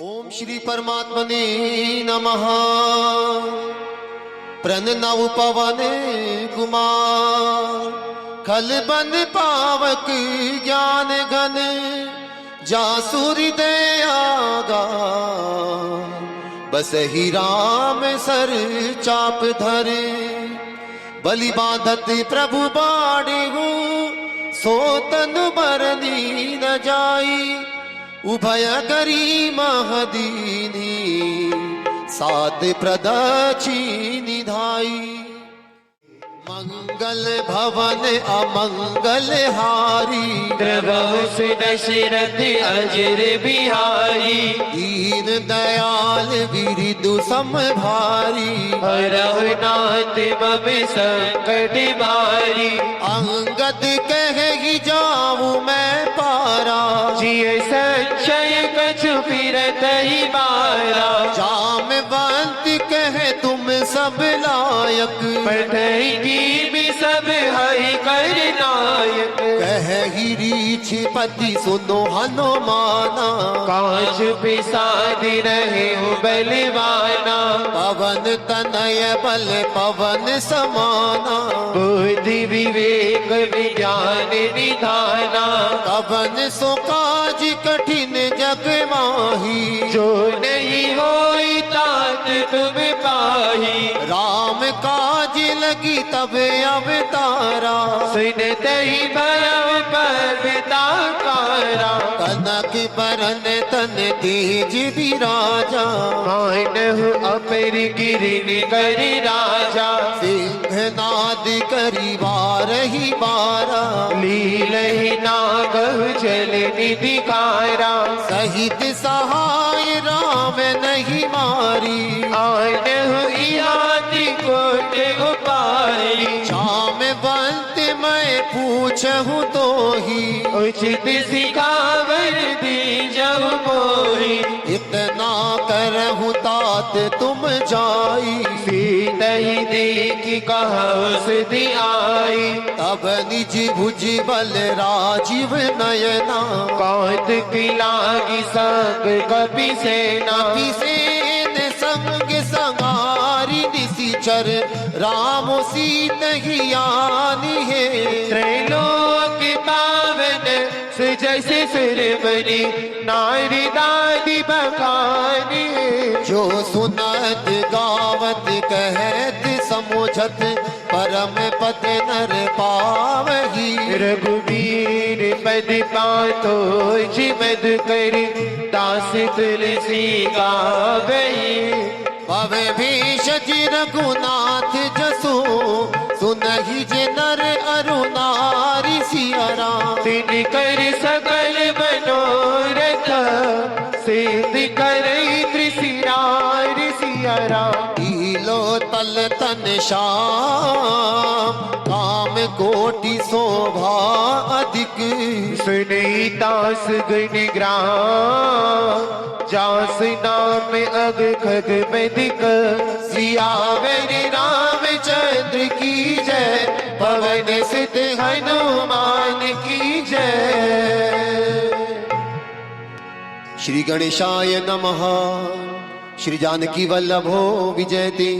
ओम श्री परमात्मने नमः। प्रणव पवन कुमार खल बन पावक ज्ञान घन जासुरी दयागा बस ही राम सर चाप धरे बलि बाधत प्रभु बाड़े हो सोतन बरनी न जाई उभय करी महदीनी सात प्रदची निधाई मंगल भवन अमंगल हारी प्रभु दशरथ अजर बिहारी दीन दयाल विरिदु समभारी हरहु नाथ मम संकट भारी अंगद कह ही जाऊं मैं पारा जिय संशय कछु फिरत ही मारा जामवंत कह तुम सब लायक पढ़ई की भी सब हरि कर नायक कह ही रीछ पति सुनो हनुमाना कांच पिसाद रहे हो बलवाना पवन तनय बल पवन समाना बुद्धि विवेक विज्ञान निधाना पवन सो काज कठिन जग माही जो नहीं होई तात तुम पाही राम काज लगी तब अवतारा सुनते ही भयव परताकारा कनक बरन तन तेज विराजा मानहु अपर गिरिन कर राजा सिंहनाद करी बारही बारा लीलहि नागहु जल निधिकारा सहित सहाय राम नहीं मारी आनहु इहाति कोट उपारी श्याम बंत मैं पूछहूँ तो ही उचित सिखावर दी जब मोही इतना करहूँ तात तुम जाई सीतहि देखी कहा सिद्धि आई तब निज भुज बल राजीव नयना कौत की लागी संग कपि सेना अभिषेक संग संगारी निशिचर राम सीत ही आनी है त्रैलोक पावन सुजैसे सुरमणि नारी दादी बखानी जो सुनत गावत कहत समुझत परम पद नर पावही रघुवीर पद पातो जिमद कर दास तुलसी गावही पव भीष जी रघुनाथ जसो सुनहि जे नर अरु नारी सियरा तिन कर सकल मनोरथ सिद्ध करई त्रिशिरार सियरा लो तल तन श्याम काम कोटि शोभा अधिक सुनई दास गुण ग्राम जास नाम अग खग बदिक सियावर रामचंद्र की जय पवन सुत हनुमान की जय। श्री गणेशाय नमः। श्री जानकी वल्लभो विजयते।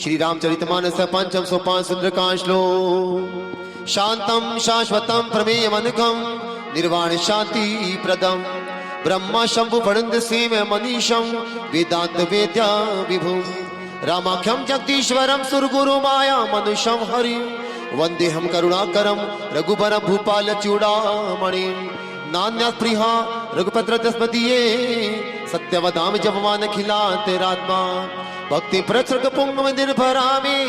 श्री रामचरितमानस पंचम सोपान सुंदरकांड श्लोक। शांतम शाश्वतम प्रमेयमनघम निर्वाण शांति प्रदम ब्रह्मा शंभु फणंद सेव मनीषम वेदांत वेद्या विभुम रामाख्यम जगदीश्वरम सुरगुरु माया मनुष्यम हरि वंदे हम करुणाकरम रघुबर भूपाल चूड़ामणि नान्या प्रिया रघुपत्र दस्मदीये सत्यवदाम जपमान खिलाते रात्मा भक्ति प्रसर्ग पुंग निर्भरामि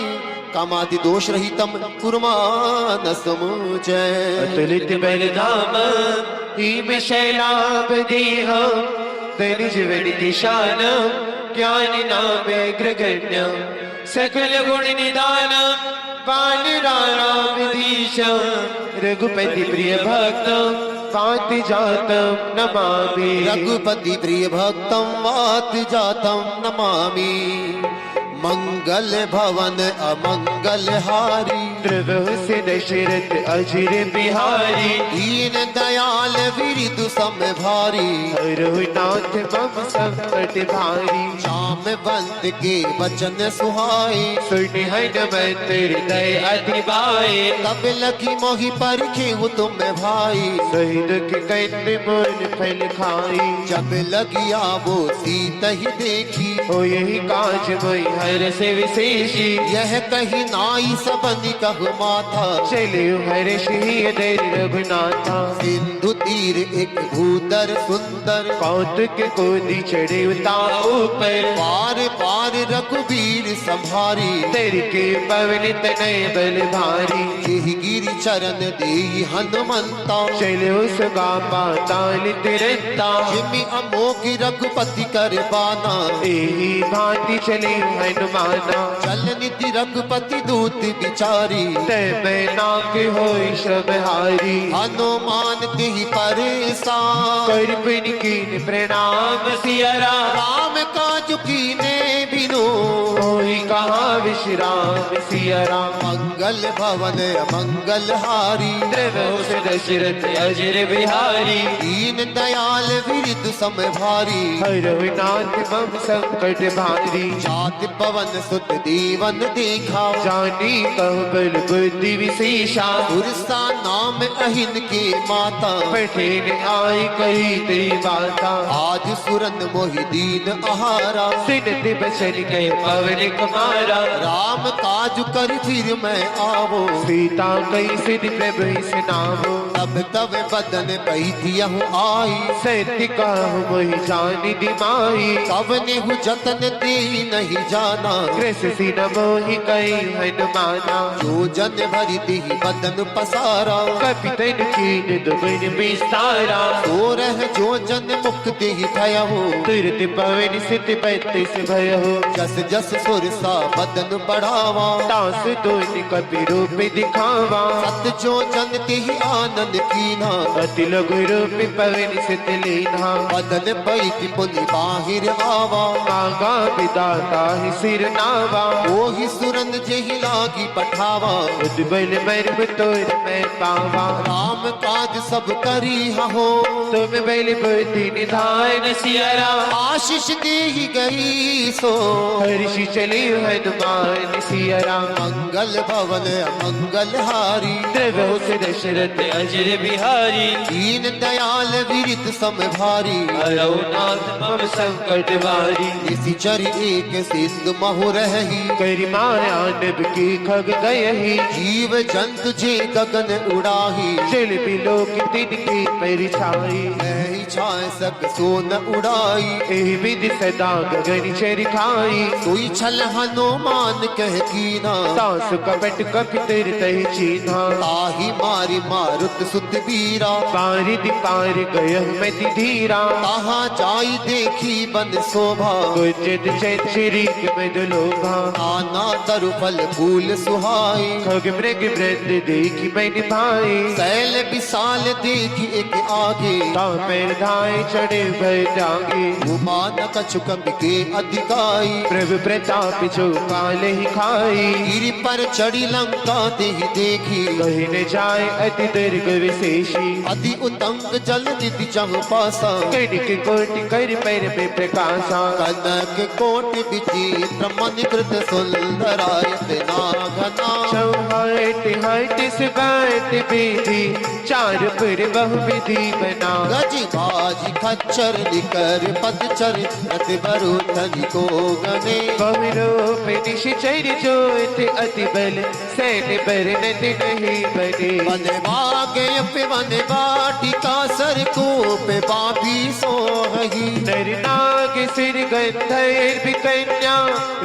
कामादि दोष रहितम कुर्मान समुचय अतुलित बलधाम हीम शैलाभ देह तनिज वनिति शान ज्ञान नाम ग्रगण्य सकल गुण निदान पाल राम दीश रघुपति प्रिय भक्त वाति जातम नमामि रघुपति प्रिय भक्तम वाति जातम नमामि मंगल भवन अमंगल हारी द्रव से दशरथ अजर बिहारी दीन दयाल विरिदु सम भारी रघुनाथ मम संकट भारी जामवंत के वचन सुहाए सुन हनुमत हृदय अधिबाए तब लगी मोहि परखे हूँ तुम भाई शहीद के कंद मोल फल खाई जब लगी आवो सीत ही देखी हो यही काज मोहि हर से विशेषी यह कही नाई सबन कहु माथा चले हर श्री रघुनाथा सिंधु तीर एक भूदर सुंदर कौतुक कोदि चढ़े ऊपर पार पार रघुवीर संभारी तेरे के पवन तनय बल भारी यही गिरि चरण दे हनुमंता चले उस गा पाताल तिरंता जिमि अमोघ रघुपति कर बाना एही भांति चले हनुमाना चल निधि रघुपति दूत बिचारी तय मैं नाक होई सब हारी हनुमान तिहि परेशान कर बिन कीन प्रणाम सियरा राम काज कीने बिनु होई कहाँ विश्राम सियरा मंगल भवन मंगल हारी द्रव से दशरथ अजर बिहारी दीन दयाल विरिद सम भारी रघुनाथ मम संकट भारी जात पवन सुत देवन देखा जानी कह बल बुद्धि विशेषा सुरसा नाम अहिन के माता पठेन आई कही तेरी बाता आज सुरन मोहि दीन आहारा सिनत बचन गए पवन कुमारा राम काज कर फिर मैं आवो सीता कई सिद्ध प्रभु सुनावो तब तब बदन बैठियहु आई सत्य कहु मोहि जानि दिमाही कवने हु जतन दे नहीं जाना कृष्ण सिन मोहि कई हनुमाना जो जन भरि देहि बदन पसारा कपितन कीन दुबन विस्तारा तो रह जो जन मुख देहि भयहु तुरत पवन सित बत्तीस भय हो जस जस सुरसा बदन बढ़ावा तास दोन कपि रूप दिखावा सत जो जन तेहि आनंद कीना अति लघु रूप पवन सित लीना बदन बैठ पुनि बाहिर आवा मांगा विदाता ही सिर नावा ओहि सुरन जेहि लागी पठावा उद्बल मर्म तोर मैं पावा राम काज सब करी हो तुम बल बुद्धि निधान सियरा आशीष देहि गई सो हर्षि चले हनुमान सियरा मंगल भवन मंगल हारी द्रव से दशरथ अजर बिहारी दीन दयाल विरित सम भारी रघुनाथ मम संकट भारी इसी चर एक सिंधु महु रही करि माया नभ की खग गयही जीव जंतु जे गगन उड़ाही चल बिलोक तिनकी परिछाई नहीं छाए सक सोन उड़ाई एहि विधि सदा गगन चर खाई सोई छल हनुमान कह कीना तास कपट कपितर तहि चीन्हा ताही मारी मारुत सुत बीरा पारिद पार गय मति धीरा ताहा जाई देखी बन शोभा गुजत चरी मद लोभा आना तरु फल फूल सुहाई खग मृग वृंद देखी मैंने भाई शैल विशाल देखी एक आगे ता पैर धाय चढ़े भय जागे उमान कछु कपि के अधिकाई प्रभु प्रताप जो काल ही खाई गिरि पर चढ़ी लंका देहि देखी कहीं न जाए अति दीर्घ विशेषी अति उतंग जल निधि जह पासा कणिक कोटि कर पैर में प्रकाशा कनक कोटि विचित्र मन कृत सुंदरायत नागना चौहाट हट सुगाट विधि चार पुर बहु विधि बना गज बाज खच्चर निकर पदचर रत बरुथन को गने बहुरूप निश्चर जोत अति बल सैन बरनत नहीं बने वन बागे पे वन बाटिका सर को पे बाबी सोहही नर नाग सिर गंधर्व कन्या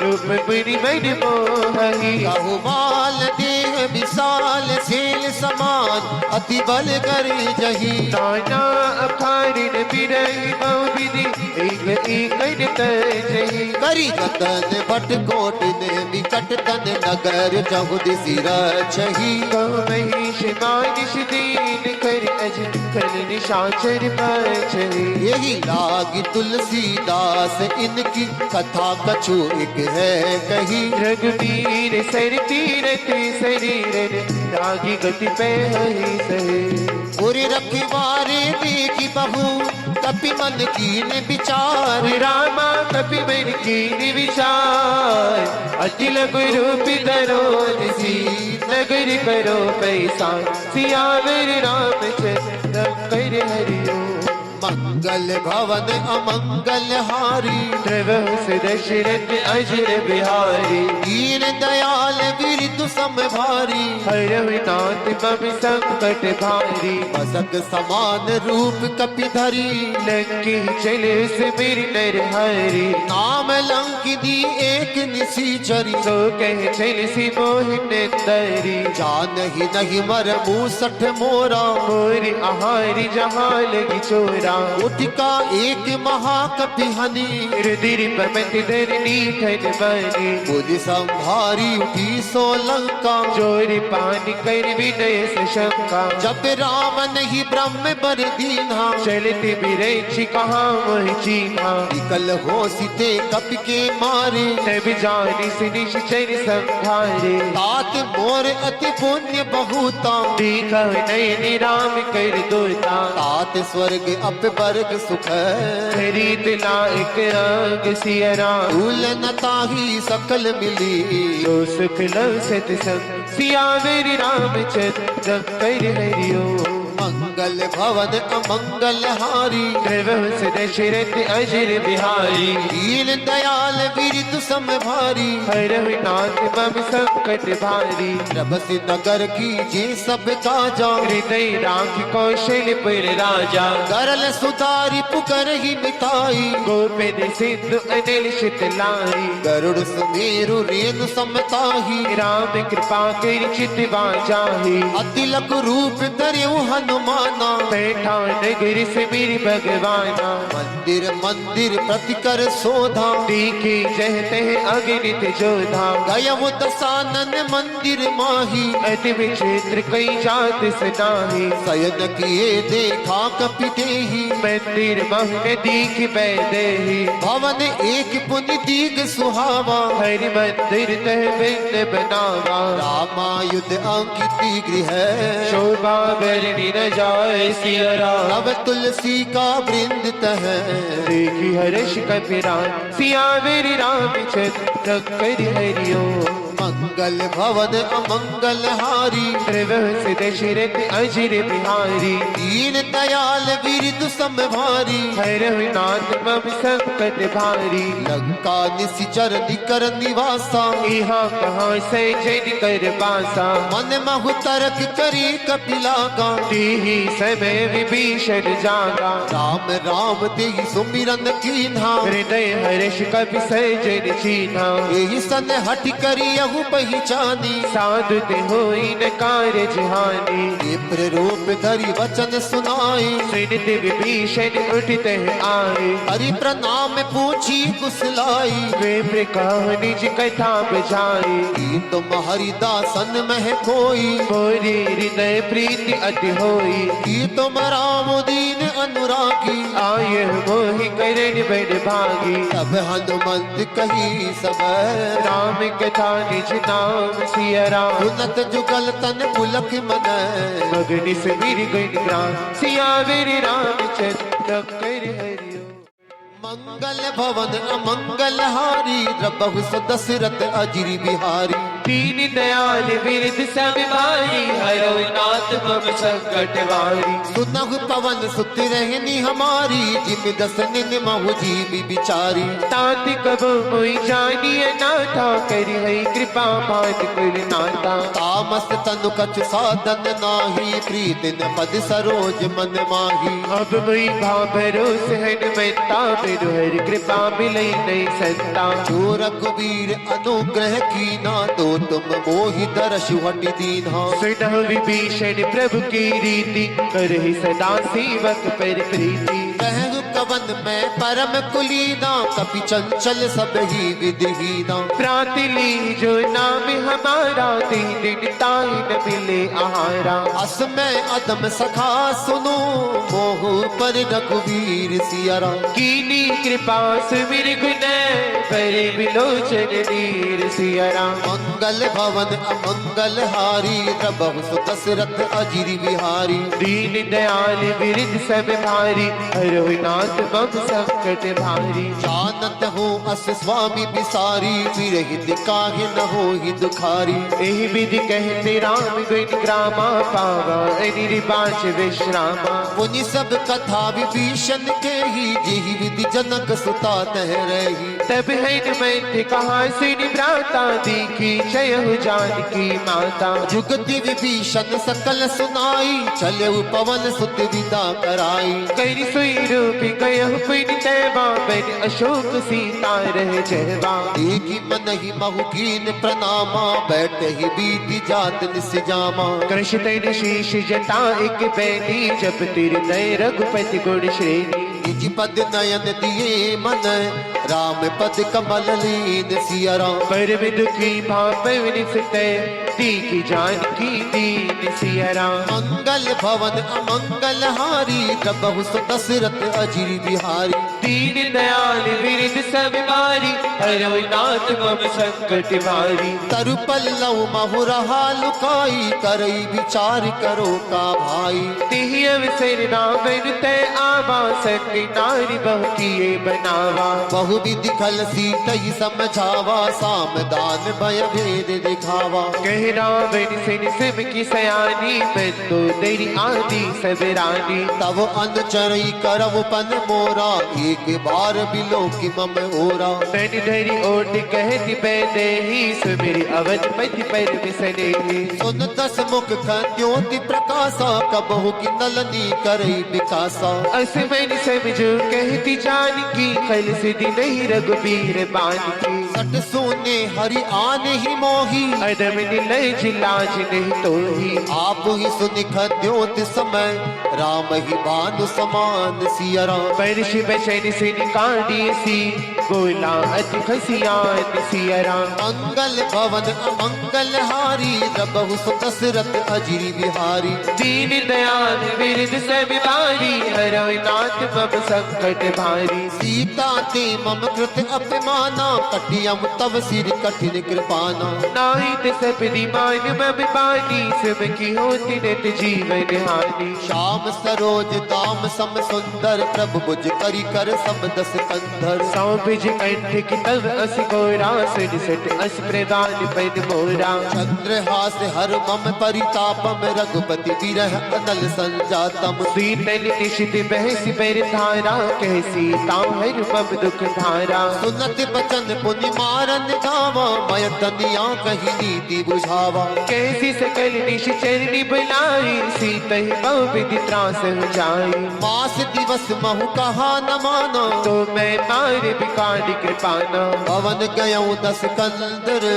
रूप बुनि मन मोहही कहु माल देह विशाल सेल समान अति बल कर जही नाना अखारिन बिरही बहु विधि एक एक तजही हरि रतन भट कोट ने विकट तन नगर चहुद सिर छही महिष मानिश दीन कर अज कर निशाचर बचही यही लागी तुलसीदास इनकी कथा कछु एक है कही रघुवीर सर तीरथ शरीर रागी गति पे हरि सहे पूरे रखवारे देखी बहू कपि मन कीन विचार रामा कपि मन की विचार अचिल गुरु पितरो सी नगर करो पैसा सियावर रामचंद्र कर हरिओ मंगल भवन अमंगल हारी प्रभु दशरथ अजर बिहारी दीन दयाल बिरदु सम भारी हरहु नाथ मम संकट भारी मसक समान रूप कपि धरी लंकी चले सुमिर नर हरि नाम लंकिनी एक निसीचरी सो कह चल सी मोहिन दरी जान ही नहीं मर मूसठ मोरा मोर आहारी जहाँ लगी चोरा उठका एक महाकपि हनी रुधिर पमत धरनी ठन बनी बुद्धि संभारी उठी सोलंका चोर पान कर विनय से शंका जब रावण ही ब्रह्म बर दीना चलते बिरक्षी कहाँ मोह चीन्हा निकल हो सीते कपि के मारे तब जानी से निश्चर संभारे तात मोर अति पुण्य बहुता देखा नयन राम कर दोता तात स्वर्ग अप वर्ग सुख खरीद लायक रंग सियरा भूल न ताही सकल मिली जो सुख लव सतसंग सियावर रामचंद्र कर हरिओ मंगल भवन अमंगल हारी प्रभु दशरथ अजर बिहारी दीन दयाल बिरदु सम भारी हरहु नाथ मम संकट भारी रबस नगर की जे सब काजा हृदय राख कौशलपुर राजा करल सुधारी पुकर ही मिताई गोपिन सिंधु अनिल शीतलाई गरुड़ सुमेरु रेणु समताही राम कृपा कर चितवा जाही अतिलक रूप धर्यु हनुमाना बैठा नगर से मेरी भगवाना मंदिर मंदिर प्रतिकर शोधा देखे जहते अगणित जोधा गयव दसानन मंदिर माही अति विचित्र कई जात सनाही शयन किए देखा कपि देहि मंदिर महन दीख बैदेही भवन एक पुनि दीग सुहावा हरि मंदिर तह बिंद बनावा रामायुध अंकित गृह शोभा बरनी न जाय सियरा अब तुलसी का वृंद तह देखी हर्ष कपिरान सियावर रामचंद्र कर हरिओ मंगल भवन अमंगल हारी प्रभु दशरथ अजर बिहारी दीन दयाल बिरदु सम भारी हरहु नाथ मम संकट भारी लंका निशिचर निकर निवासा यहाँ कहाँ से जन कर बासा मन महु तरक करी कपिलागा तेहि समय विभीषण जागा राम राम देहि सुमिरन कीन्हा हृदय हर्ष कपि सजन चीन्हा एहि सन हट करी यहु पहचानी साधु ते होई न कारज हानि विप्र रूप धरि वचन सुनाए सुनत विभीषण उठते आए हरि प्रणाम पूछी कुशलाई वे प्रकाह निज कथा बजाए की तुम हरिदासन मह कोई मोरी हृदय प्रीति अति होई की तुम राम दीन अनुरागी आय मोहि करण बड़ भागी तब हनुमंत कही सब राम कथा निज नाम सिया राम सुनत जुगल तन पुलक मन मगन से मेरी गण ग्राम सियावर रामचंद्र कर हरिओ मंगल भवन अमंगल हारी द्रबहु दशरथ अजिरि बिहारी दीन दयाल बिरद सब भाई हरो नाथ मम संकट वारी सुनहु पवन सुत रहनी हमारी जिम दसन महु जीवी बिचारी तात कब मोई जानिए नाथा करी है कृपा मान कुल नाता तामस तनु कछु साधन नाही प्रीत न पद सरोज मन माही अब मोई भाव भरोस है मनता मेरु हरि कृपा मिलई नहीं संता जो रघुवीर अनुग्रह कीना तो तुम मोहि दर्शु हटि दीन्हा सुनहु विभीषण प्रभु की रीति करहि सदा सेवक पर प्रीति कहु कवन में परम कुलीना, कपि चंचल सब ही विधिहीना। प्रातिली जो नाम हमारा, तीन दिन ताई न मिले आहारा। अस में अदम सखा सुनो, मोह पर रघुवीर सियरा। कीनी कृपा सुमिर गुण, करे विलोचन नीर सियरा। मंगल भवन अमंगल हारी, प्रभु सु दशरथ अजिर बिहारी। दीन दयाल विरिद सब भारी, हरो नाथ मम संकट भारी। जानत हो अस स्वामी बिसारी, विरहित काहे न हो ही दुखारी। एहि विधि कहते राम गुण ग्रामा, पावा अनिर्बाच विश्रामा। मुनि सब कथा विभीषण के ही, जेहि विधि जनक सुता तह रही। तब हनुमंत कहा सुनि भ्राता, देखी जय हो जानकी माता। जुगति विभीषण सकल सुनाई, चले पवन सुत विदा कराई। करि सोई रूप गयहु पुनि तैवा, बन अशोक सीता रह जहवा। देखी मन ही महु कीन प्रणामा, बैठे ही बीती जात निस जामा। कृष्ण तैन शीश जटा एक बैनी, जब तिर दय रघुपति गुण श्रेणी। निज पद नयन दिए मन, राम पद कमल लीन सिया राम। परम दुखी भाव निसतय, देखी जानकी दीन सिया राम। मंगल भवन अमंगल हारी, प्रभु सु दशरथ अजिर बिहारी। दीन दयाल विरिद सब बारी, हरो नाथ मम संकट भारी। तरु पल्लव महु रहा लुकाई, करई विचार करो का भाई। तिहि अवसर नाम तय आवा, संग नारी बहु किए बनावा। बहु विधि खल सीतई समझावा, सामदान भय भेद दिखावा। कह रावण सिन सिम की सयानी, मैं तो तेरी आदि सब रानी। तब अनुचरई करव पन मोरा, एक बार बिलो की मम ओरा। तन धरी ओट कहती पैदे ही, सुमिर अवधपति पर मिसने। सुन दस मुख ज्योति प्रकाशा, कबहु की नलनी करई विकासा। असमन समझो कहती जानकी, कल सिद्धि नहीं रघुबीर बानकी। सट सोने हरि आन ही मोही, अदम निलय जिलाज नहीं तो ही। आप ही सुनिख द्योत समय, राम ही भानु समान सिया राम। परश बचन से निकाली सी, बोला अति खसियान सिया राम। मंगल भवन अमंगल हारी, प्रभु सु दशरथ अजिर बिहारी। दीन दयाल विरिद सब बारी, हरो नाथ मम संकट भारी। सीता ते मम कृत अपमाना, कटियम तव सिर कठिन कृपाना। नाहित सपदी मान मम बानी, सुम की होती नित जीवन हानि। श्याम सरोज दाम सम सुंदर, प्रभु बुझ करी कर सब दस कंधर। सौंपिज कंठ की तव अस गोरा, सुन सट अस प्रदान पद मोरा। चंद्रहास हर मम परितापम, रघुपति विरह अनल संजातम। शीतल निशित बहस पर धारा, कैसी ताहर मम दुख धारा। सुनत बचन पुनि मारन जावा, मय तनिया कही नीति बुझावा। कैसी सकल निश चरणी बुलाई, सीत ही बहु विधि त्रास हो जाई। मास दिवस महु कहा न माना, तो मैं मार बिकानी कृपाना। पवन गयऊ दस कंदर,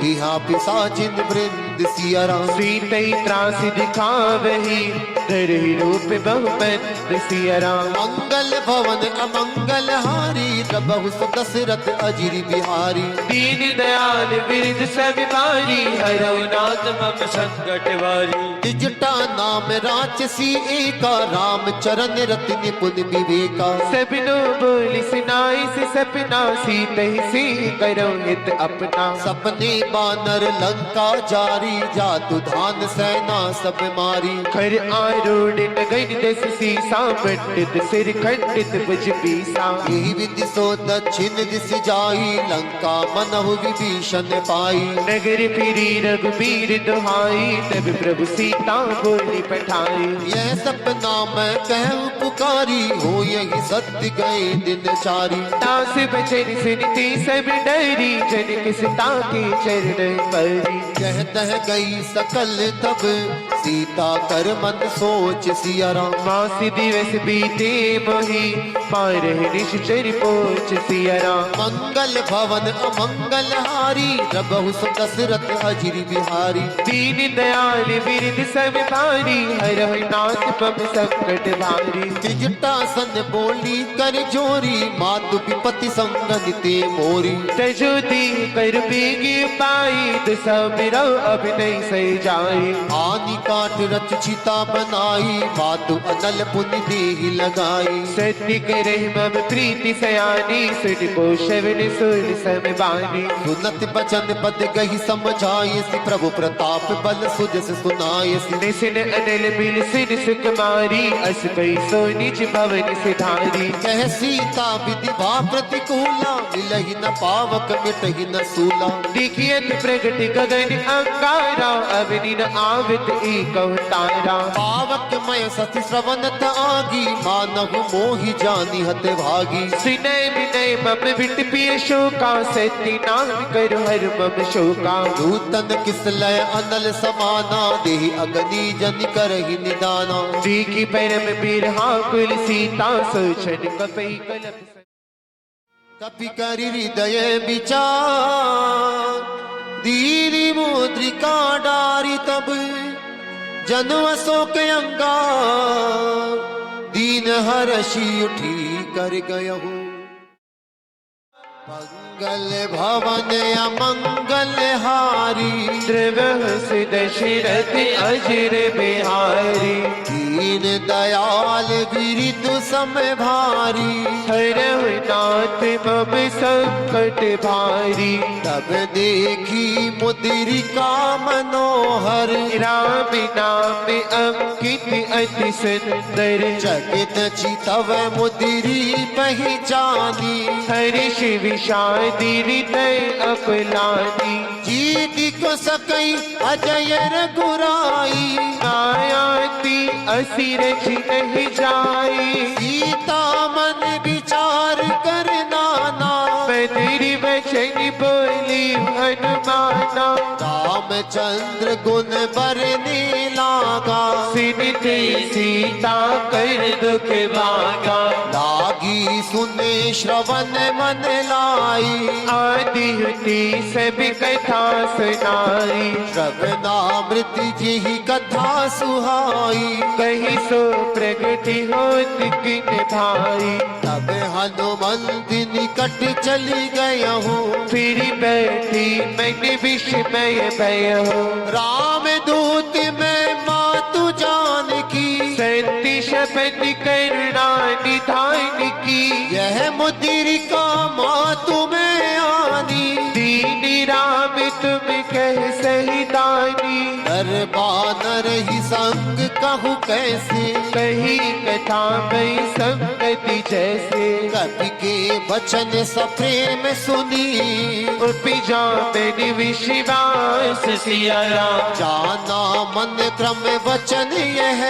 यहाँ पिशाचिन वृंद सिया राम। सीत ही त्रास दिखावही, धर ही रूप बहुमंद सिया राम। मंगल भवन अमंगल हारी, प्रभु सु दशरथ अजिर बिहारी। दीन दयाल विरिद सब बारी, हरो नाथ मम संकट वारी। तिजटा नाम राचसी एका, राम चरण रति निपुण विवेका। सबनो बोल सुनाई से सपना, सीत ही सिंह करो हित अपना। सपने बानर लंका जारी, जातु धान सेना सब मारी। खर आरूढ़ नगन दस सीसा, मंडित सिर खंडित भुज पीसा। यही विधि सो दक्षिण दिस जाई, लंका मनहु विभीषण पाई। नगर फिरी रघुबीर दुहाई, तब प्रभु सीता बोली पठाई। यह सपना मैं कहूँ पुकारी, हो यही सत्य गए दिन चारी। तास बचन सुनती सब डरी, जनक सीता के चरण परी। कह तह गई सकल तब, सीता कर मन सोच सिया राम। मास दिवस बीते मोही, पार निश्चर पोच सिया राम। मंगल भवन अमंगल हारी, प्रभु सु दशरथ अजिर बिहारी। दीन दयाल विरिद सब भारी, हर नाथ मम संकट भारी। त्रिजटासन बोली कर जोरी, मातु विपति संगन ते मोरी। तजुदी कर बेगी पाई, दशा मेरा अब नहीं सही जाई। आनी काट रच चिता बनाई, मातु अनल पुनि देहि लगाई। सत्य करे मम प्रीति सयानी, सुन को शवन सुन सम बानी। सुनत बचन पद गही समझाए, सि प्रभु प्रताप बल सुजस सुनाए। निसिन अनल बिल सिन सुकुमारी, अस गई सो निज भवन सिधारी। कह सीता विधि भा प्रतिकूला, मिलहि न पावक मिटहि न सूला। देखियत प्रगट गगन अंगारा, अवनि न आवत एक तारा। पावक मय सति श्रवणत आगी, मानहु मोहि जानी हत भागी। सुनय विनय मम विट पिय शोका, सत्य नाम करो हर मम शोका। नूतन किस लय अनल समाना, देहि अगनी जन करहि निदाना। देखी परम बिरहा कुल सीता, सोचन कपई कलप। कपि करि हृदय विचार, दीनी मुद्रिका डारी तब। जनु अशोक अंगार, दीन हरषि उठी कर गयहु। मंगल भवन अमंगल हारी, द्रवहस दशरथ अजर बिहारी। दीन दयाल बिरिदु सम भारी, हरहु नाथ मम संकट भारी। तब देखी मुद्रिका मनोहर, राम नाम अंकित अति सुंदर। चकित चितव मुद्री पहचानी, हर्ष विषादी हृदय अपलानी। जीति को सकई अजय रघुराई, आयाति असि रखि नहीं जाई। सीता मन विचार कर नाना, बदरि वचन बोली हनुमाना। रामचंद्र गुण बरने लागा, सिमते सीता कर दुख भागा। लागी सुने श्रवण मन लाई, आदि हुति सब कथा सुनाई। श्रवणामृत जी कथा सुहाई। कही सो प्रगति होत किन भाई। तब हनुमंत निकट चली गया हूँ, फिर बैठी मन विस्मय भय हो। राम दूत में मातु जान की, सत्य शपथ करुणा निधान की। यह मुद्रिका मातु में आनी, दीन राम तुम कह सही दानी। दरबानर ही संग कहूँ कैसे, कही कथा मई संगति जैसे। कवि के वचन सप्रेम सुनी, उपजा मैंने विश्वास सिया राम। जाना मन क्रम वचन यह,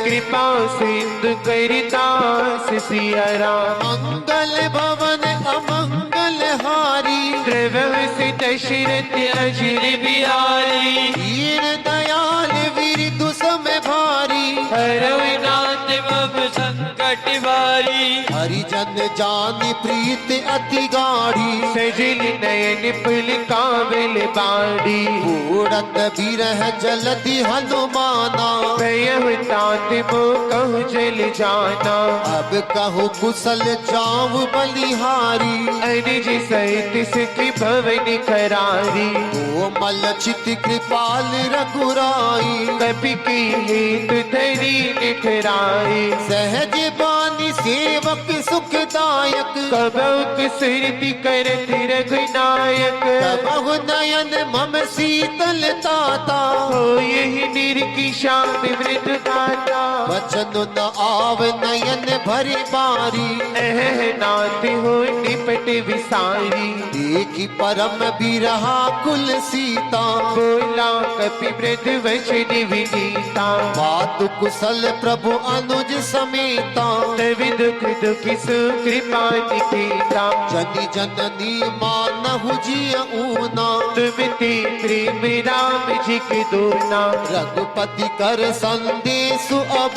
कृपा सिंधु करितास सिया राम। मंगल भवन अमंगल हारी, द्रवस दशरथ अजर बिहारी। दीन दयाल विरिदु सम भारी, हरहु नाथ मम संकट भारी। हरिजन जानि प्रीत अति गाढ़ी, सजल नयन पुल काबिल बाड़ी। उड़त बिरह जलधि हनुमाना, भयहु तात मो कहु जल जाना। अब कहु कुशल जाऊं बलिहारी। अनिज सहित सुखी भवन करारी। कोमल चित कृपाल रघुराई, कपि की हेतु धरी निठराई। सहज बानी सेवक सुखदायक, कबहुक सुरति करत रघुनायक। कबहु नयन मम शीतल ताता, हो यही निर्किशा विवृत गाता। वचन न आव नयन भरी बारी, नाथ हो निपट विसारी। देखी परम बिरहा कुल सीता, बोला कपि मृद वचन विनीता। मातु कुशल प्रभु अनुज समेता, तवि दुख दुखि सुख कृपा निकेता जनी जननी मानहु जिय ऊना तुम ते प्रेम राम जी के दोना रघुपति कर संदेश अब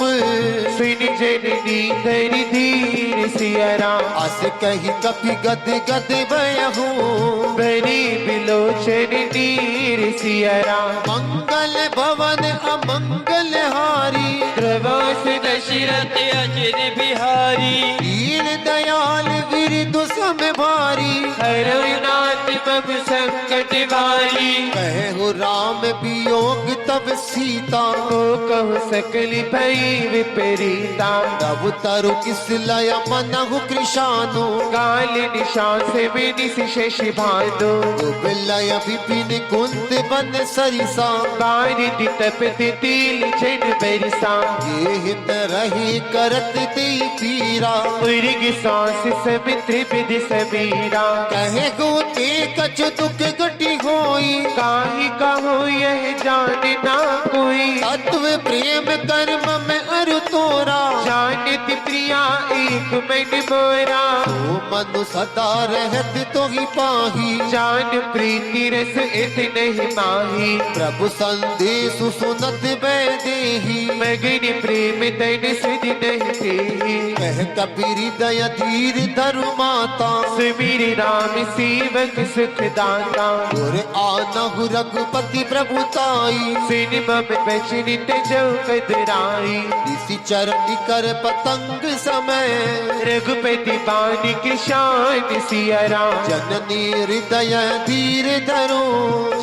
सुन जननी धरि धीर सिया राम अस कही कपि गद गद भयहु भरी बिलोचन नीर सिया राम मंगल भवन अमंगल हारी प्रवास दशरथ अजर बिहारी दीन दयाल विरधु सम भारी हरौ नाथ मम संकट वारी कहु राम वियोग तब सीता को कहु सकल भई विपरीता तब तरु किस लय मनहु कृशानु काल निशान से विनिस शशि भानु दुबलय विपिन कुंत बन सरिसा बारित तपति तिल जन बरसा ये हित रही करत ते पीरा उर्ग सांस समित्र विधि समीरा कहे गो ते कछु दुख घटी होई काहि कहो यह जानना कोई तत्व प्रेम कर्म में अरु तोरा जानत प्रिया एक मन मोरा ओ मनु सदा रहत तो ही पाही जान प्रीति रस इत नहीं माही प्रभु संदेश सुनत बैदेही मगन प्रेम तन सुध नहीं तेहि कह कबीर दया धीर धरु माता सुमिर राम सेवक सुख दाता और आनहु रघुपति प्रभुताई सुन मम बचन तजौ कदराई इसी चरण कर पतंग समय रघुपति बाण कृशान सिया राम जननी हृदय धीर धरो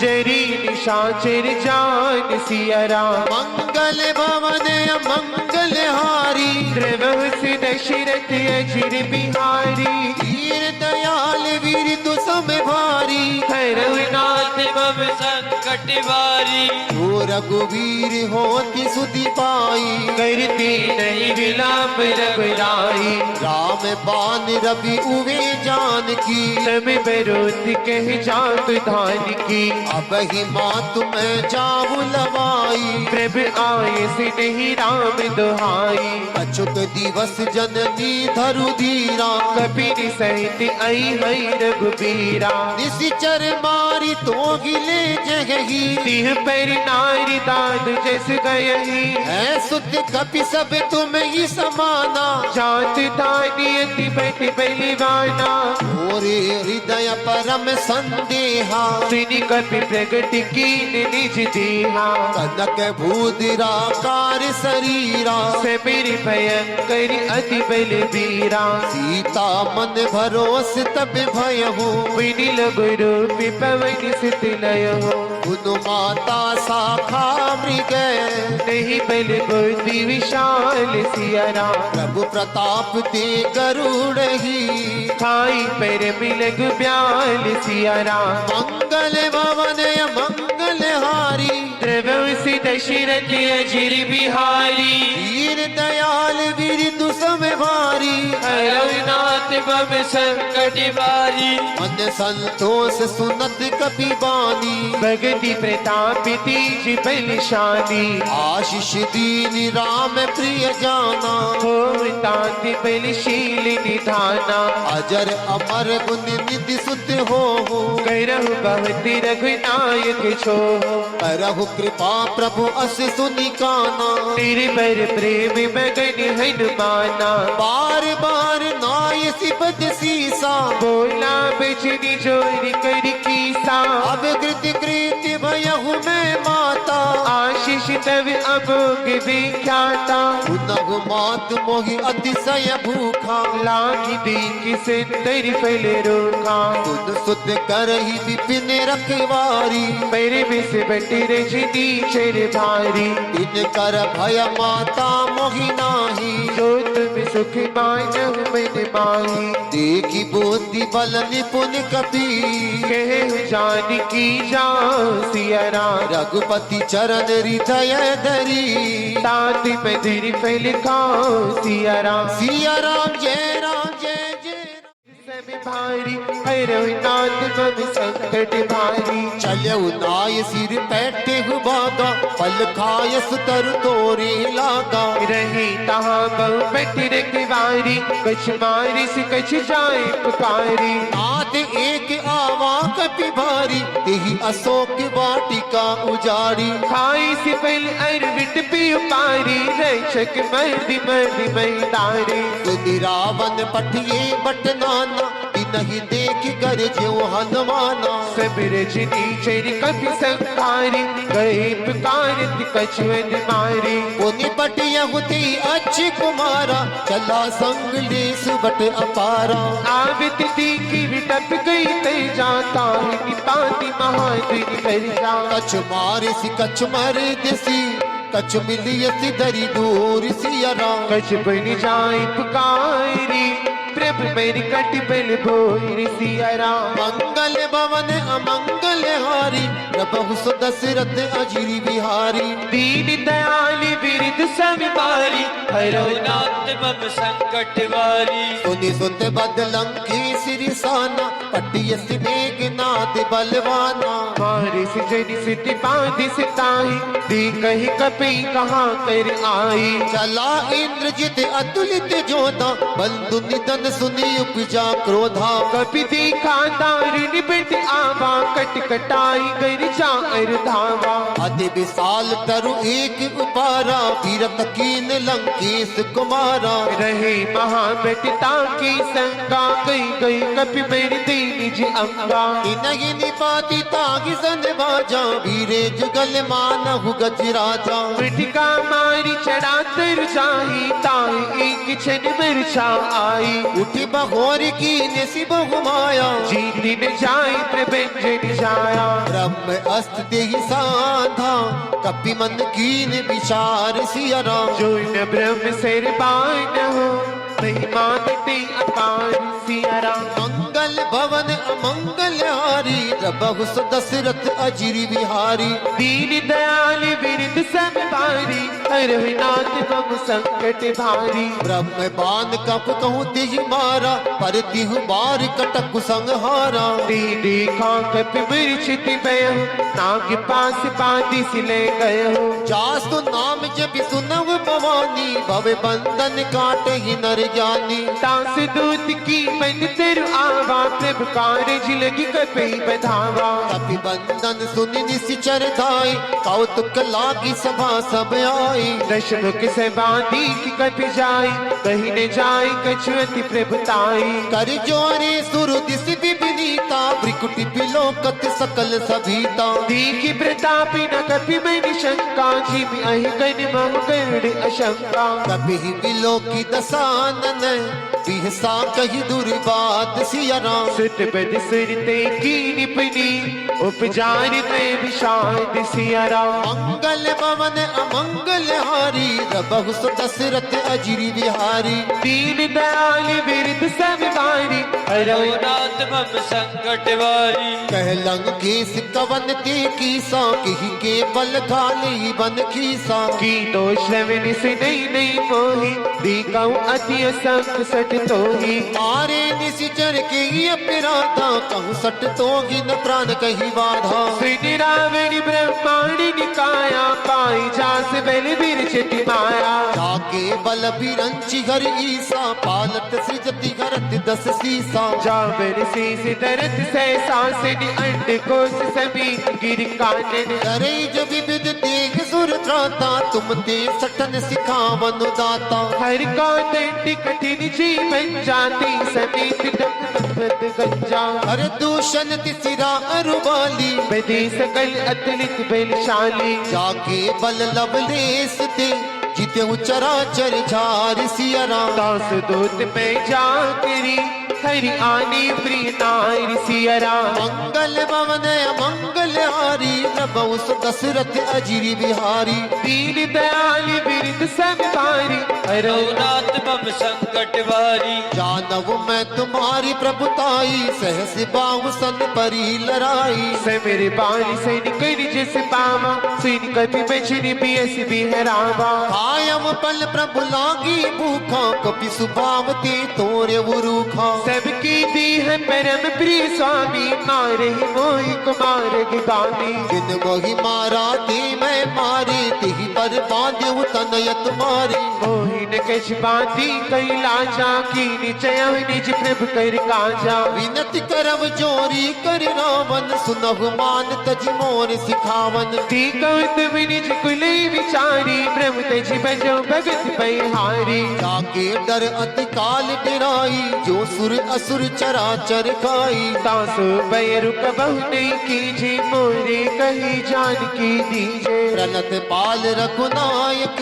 जरी निशाचर जान सिया राम मंगल भवन मंगल हारी द्रवहुस दशरथ अजिर बिहारी धीर दयाल वीर दुसम भारी हरौ नाथ मम संकट वारी ओ रघुवीर होति सुधि पाई करते नहीं विलाप रघुराई राम बान रवि उवे जान की तब बरोत कह जात धान की अब ही मात में जाऊ लवाई प्रभु आय से नहीं राम दुहाई अच्युत दिवस जननी धरु धीरा कबीर सहित आई है रघुबीरा निशिचर मारी तो गिले जगही तिह पर नारी दाद जस गयही है सुध कपि सब तुम ही समाना जात दानियति बट बलिवाना मोरे हृदय परम संदेहा सुनि कपि प्रगट कीन निज देहा कनक भूदिराकार शरीरा समीर भयंकर अति बलबीरा सीता मन भरोस तब भयहु विनिल गुरु पवन सुत लय हो उनु माता शाखा मृग नहीं बल बुद्धि विशाल सिया राम प्रभु प्रताप ते गरुड़ ही खाई पर मिलग ब्याल सिया राम मंगल भवन मंगल हारी द्रवहुस दशरथ अजिर बिहारी वीर दयाल वीर दुसम भारी हरौ नाथ मम संकट वारी मन संतोष सुनत कपि बानी भगति प्रताप तेज बलशानी आशीष दीन राम प्रिय जाना हो तात बलशील निधाना अजर अमर गुण निधि सुत हो करहु बहुत रघुनायक छो करहु कृपा प्रभु अस सुनि काना निर्भर प्रेम मगन हनुमाना बार बार नाय सिबत सीसा बोला बचनी जोर कर कीसा अब कृत कृत भयहु मैं माता आशीष तब अमोघ विख्याता उनहु मात मोहि अतिशय भूखा लागी दीख सुंदर फल रोखा तुद सुत करहि विपिन रखवारी पर बिस बट रजनी चर भारी इन कर भय माता मोहि नाही जो तुम सुख मानव मन माही देखी बुद्धि बल निपुण कपि कह जान की जाओ सिया राम रघुपति चरण हृदय धरी तात मधुर फल खाओ सिया राम सिया राम जय जय राम। सब भारी है रघुनाथ बम संकट भारी। चलो नाय सिर पैठे भागा पल खायस तर तोरे लागा। रही तहाँ बहु बैठ रखवारी कछ मारी से कछ जाए पुकारी। नाथ एक आवा कपि भारी तेहि अशोक वाटिका उजाड़ी। खाई से पहले अरविट पे पारी रक्षक मर्दी मर्दी मैदारी। सुनि रावण पठिए बट नाना नहीं देख कर जो हनुमाना। सब रजनी चर कपि संकारी गए पुकारत कछुअन मारी। पुनि बट यहुति अच्छी कुमारा चला संग ले सुबट अपारा। आवत देखी विटप गई ते जाता है निपाति महादिन कर जा। कछ मारे सी कछ मर देसी कछ मिलियसी दरी दूर सियरा। कछ बन जाए पुकारी प्रभु मेरी कट बल भोर सियरा। मंगल भवन अमंगल हारी प्रभु सु दशरथ अजिरि बिहारी। दीन दयाल बिरद सब बारी रघुनाथ बम संकट बारी। सुनि सुत बदलंकी सिरि साना पटियस मेघनाद बलवाना। मारे से जन सित बांध सिताही दी कही कपी कहाँ कर आई। चला इंद्रजित अतुलित जोधा बंधु निधन सुनी उपजा क्रोधा। कपि देखा दारुण बिट आवा कट कटाई कर जा अर धावा। अति विशाल तरु एक उपारा भीरत कीन लंकेश कुमारा। रहे महाबटता की संगा गई गई कपि मेरी दी निज अंगा। नहीं निपाती तागी सन बाजा वीरे जुगल मानहु गज राजा। मृतिका मारी चढ़ा तर जाही ताही एक क्षण मरछा आई। उठी बहोर की नसी बहुमाया जीत न जाय प्रभंजन जाया। ब्रह्म अस्त्र देहि साधा कपि मन कीन विचार सियरा। जो न ब्रह्म सिर बान हो महिमा ते अपार सियरा। मंगल भवन अमंगल हारी प्रभु सु दशरथ अजिरि बिहारी। दीन दयाल बिरद सब बारी रघुनाथ बम संकट भारी। ब्रह्म बान कप कहूँ तिहि मारा पर तिहु बार कटक संहारा। देखा कपि मूर्छित भयहु नाग पास बांधि सिले गयहु। जासु नाम जब सुनव भवानी भव बंधन काटे ही नर जानी। दास दूत की बन तेरु आवा प्रभु कारज लगी कपि बधावा। कपि बंधन सुनि निश्चर धाय कौतुक लागी सभा सब आई। दशमुख से बांधी की कपि जाई कहीं न जाय कछुअति प्रभुताई। कर जोरे सुर दिस विनीता भ्रिकुटि बिलोकत सकल सभीता। देखी प्रतापी न कपि मैंने शंका जीव अहि गण मह गरुड़ अशंका। कभी बिलोकी दसानन बिहसा कही दुर्बात सियरा। सुत बद सुरते की निपनी उपजार ते विषाद सियरा। मंगल भवन अमंगल हारी प्रभु सु दशरथ अजिरि बिहारी। दीन दयाल बिरद सब बारी रघुनाथ बम संकट बारी। कह लंकेश कवन ते कीसा किहि के बल खाली बन खीसा। की तो श्रवण से नहीं मोही दीकाऊ अति असंख सट तोही। मारे निशिचर के अपराधा कहूँ सट तोहि न प्राण कही बाधा। श्री रावण ब्रह्मांड निकाया पाई जास बल बिरचित माया। जाके बल बिरंचि हर ईसा पालत सृजति हरत दस सीसा। जावर शीस दरत सहसा सिन अंड कोश समीप गिर कानन। करे जो विविध तेग सुर त्राता तुम ते सठन सिखावन दाता। हर का दंड कठिन जीवन जाति समेत दंड गंजा। हर दूषण तिसिरा अरुबाली बदे सकल अतुलित बलशाली। जाके बल लवलेस ते जिते चराचर झार सियरा। दास दूत में जा करी हरि आनी प्रिय नारी सियरा। मंगल भवन अमंगल हारी प्रभु सु दशरथ अजिरि बिहारी। दीन दयाल बिरद सब बारी रघुनाथ बम संकट बारी। जानव मैं तुम्हारी प्रभुताई सहस बाहु सन परी लड़ाई। समेर बारी सैन कर जिस पावा सैन कपि बचन बियस बिहरावा। कायम पल प्रभु लागी भूखा कपि सुभावती तोरे उरूखा। सबकी दी है परम प्रिय स्वामी, मारे ही मोहि कुमार गामी। बिन मोहि मारा ती मैं मारी, तिहि पर बांध्यु तनय तुम्हारी। मोहिन कछ बाती कैलाजा, की निचय निज प्रभु कर काजा। विनती करव जोरी कर रावण, सुनहु मान तज मोर सिखावन। ती कौत निज कुले विचारी, ब्रह्म तज बजो भगत बहारी। जाके डर अति काल डराई, जो सुर असुर चराचर खाई। तासु बैरु कबहु नहीं कीजे, मोरे कही जान की दीजे। प्रणत पाल रघुनायक,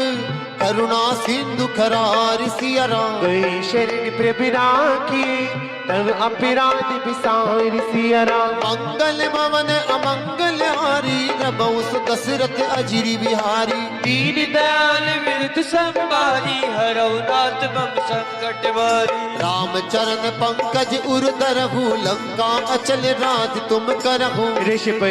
करुणा सिंधु खरार सिया राम। गई शरण प्रभु राखी, तब अपराध विसार सिया राम। मंगल भवन अमंगल हारी, प्रभु दशरथ अजिरी बिहारी। दीन दयाल विरत संभारी, हरौ नाथ मम संकट वारी। राम चरण पंकज उर धरहु, लंका अचल राज तुम करहु। ऋषभ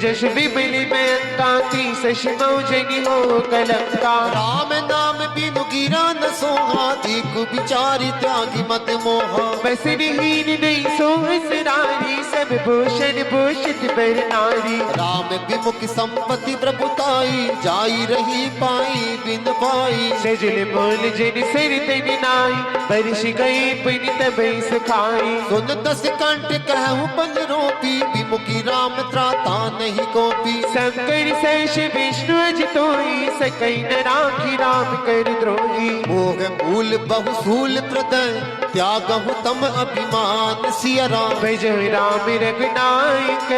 जश विमल में कांति, शशि मौजनि हो कलंका। राम नाम बिनु गिरा न सोहा, देखु बिचारी त्यागी मत मोहा। बस विहीन नहीं सोहस नारी, सब भूषण भूषित बर नारी। राम विमुख संपत्ति प्रभुताई, जाई रही पाई बिन पाई। सजल मोल जन सिर तन नाई, बरस गई पुन तबै सुखाई। सुन दस कंठ कहूँ पन रोपी, विमुखी राम त्राता नहीं कोपी। शंकर शेष विष्णु अज तोई, सकई न राखी राम कर द्रोही। मोह मूल बहुसूल प्रदय, त्यागहु तम अभिमान सिया राम। भजो राम रघुनायक,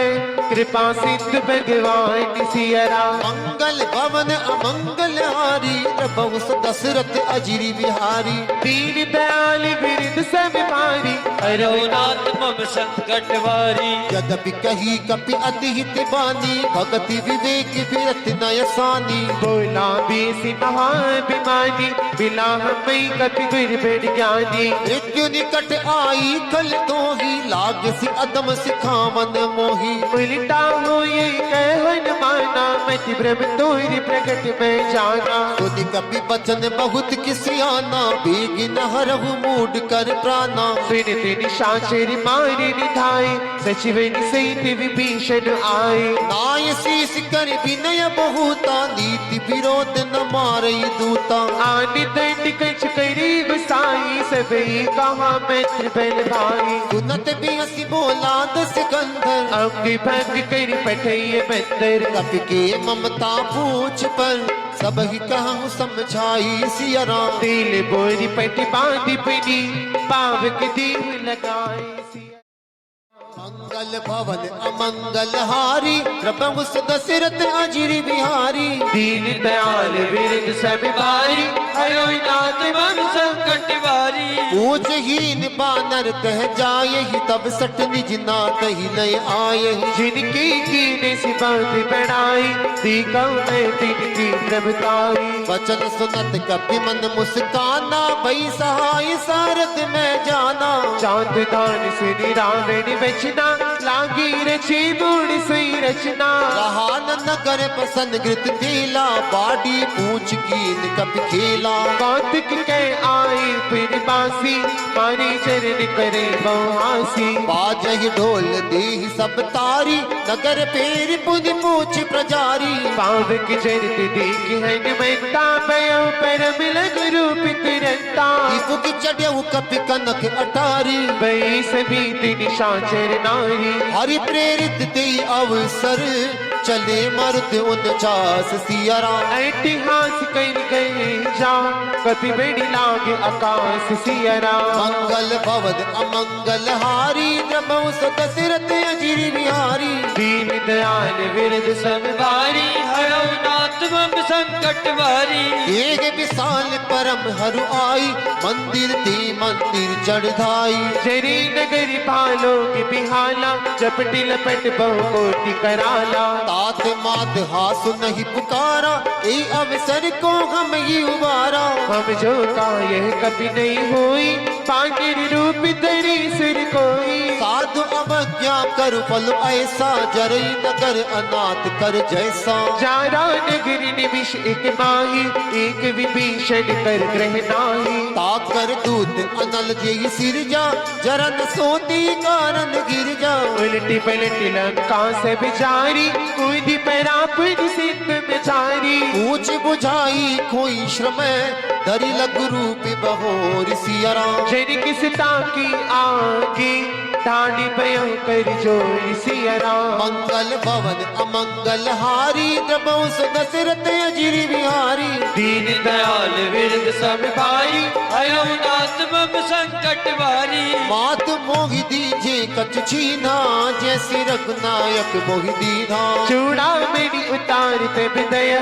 कृपा सिंधु भगवान सिया राम। मंगल भवन अमंगल हारी, प्रभु दशरथ अजिरी बिहारी। दीन दयाल बिरद सब भारी, हरौ नाथ मम संकट वारी। यद्यपि कही कपि अति हित बानी, भगति विवेक विरत नयसानी। बोला बेसी महाभिमानी, बिना हमें कपि गुर ज्ञानी। मृत्यु निकट आई कल तो ही, लाग सी अदम सिखावन मोही। उल्टा हो ये कहन माना, मति ब्रह्म तोरि प्रगट में जाना। सुनि कपि बचन बहुत किसियाना, बेगिन हरहु मूड कर प्राणा। सुनते निशाचर मारे निधाए, सचिवन सहित विभीषण आए। नाय शीस कर विनय बहुता, नीति विरोध न मारई दूता। आन दंड कछ करे बसाई, सबई कहा मित्र बल भाई। सुनत भी हसी बोला दस गंधर, अंग भंग कर पठय बंदर। कपि के ममता पूछ पर, सब ही कहूँ समझाई सिया राम। दिल बोरी पट बांध पनी, पावक देव लगाई सिया। मंगल भवन अमंगल हारी, प्रभु दशरथ अजिरी बिहारी। दीन दयाल बिरद सब भारी, हरौ नाथ मम संकट वारी। पूजहीन बानर कह जाए ही, तब सट निज नाथ ही नय आए। जिनकी कीने से बात बढ़ाई, दीका मैं तिनकी प्रभुताई। वचन सुनत कपि मन मुस्काना, भई सहाय सारथ में जाना। चांद दान सुनि रावण बचना, लागी रची बूढ़ सही रचना। रहा न नगर प्रसन्न घृत तेला, बाडी पूछ कीन कपि खेला। कौतुक के आए फिर बासी, मारे चरण करे बहुहासी। बाजहि ढोल देहि सब तारी, नगर पेर पुनि पूछ प्रजारी। पावक चरित देख हनुमंता, भयो परम लघु रूप तुरंता। फुक चढ़ऊ कपि कनक अटारी, भई सभी निशाचर नारी। हरि प्रेरित ते अवसर, चले मरुत 49 सिया राम। ऐतिहास कर गए जा, कभी बड़ी लागे आकाश सिया राम। मंगल भवन अमंगल हारी, प्रभु दशरथ अजिरी बिहारी। दीन दयाल विरद सब वारी, हरौ नाथ मम संकट वारी। एक विशाल परम हरु आई, मंदिर ते मंदिर चढ़ाई। जरी नगर भालो के बिहाला, चपटी लपट बहु कोटि कराला। तात मात हासु नहीं पुकारा, यही अवसर को हम ही उबारा। हम जो का यह कभी नहीं हुई, पागिर रूप धरी सिर कोई। साधु अवज्ञा कर फल ऐसा, जरई नगर अनाथ कर जैसा। जारा नगरी निमिष एक माही, एक विभीषण कर ग्रह नाही। ताकर दूत अनल जेहि सिरजा, जरन सोती कारण गिर जा। उलटी पलटी लंका से बिचारी, कूदी परापुर सिद्ध बिचारी। पूछ बुझाई खोई श्रम, धरि लघु रूप बहोर सिया राम। जन किस ताकी आगे, ढाणी भयो कर जोर सिया राम। मंगल भवन अमंगल हारी, द्रबंस दशरथ अजिर बिहारी। दीन दयाल विरद सब भाई, हरौ नाथ मम संकट भारी। मात मोहि दीजे कछ छीना, जैसे रघुनायक मोहि दीना। चूड़ामणि उतारते विदय,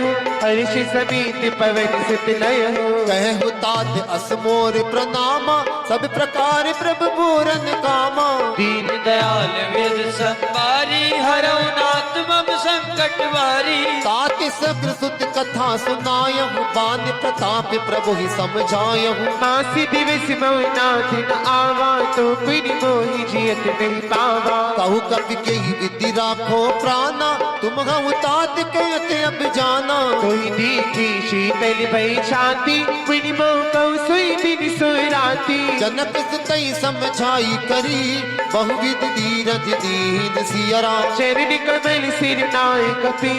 हर्ष समीत पवन सुत लय। कहु तात असमोर प्रणामा, सब प्रकार प्रभु पूरन कामा। दीन दयाल विरद सब भारी, हरौ नाथ मम संकट भारी। तात सब्र सुत कथा सुनायहु, बान प्रताप प्रभु ही समझायहु। मासी दिवस मौनाथ न आवा, तो पुनि मोहि जियत नहीं पावा। कहु कपि के विधि राखो प्राणा, तुम हऊ तात कहत अब जाना। कोई देखी शीतल भई छाती, पुनि मोह कौ सोई दिन सोई राती। जनक सुतई समझाई करी, बहुविध धीरज दीन सिया राम। चरण कमल सिर नाय कपि,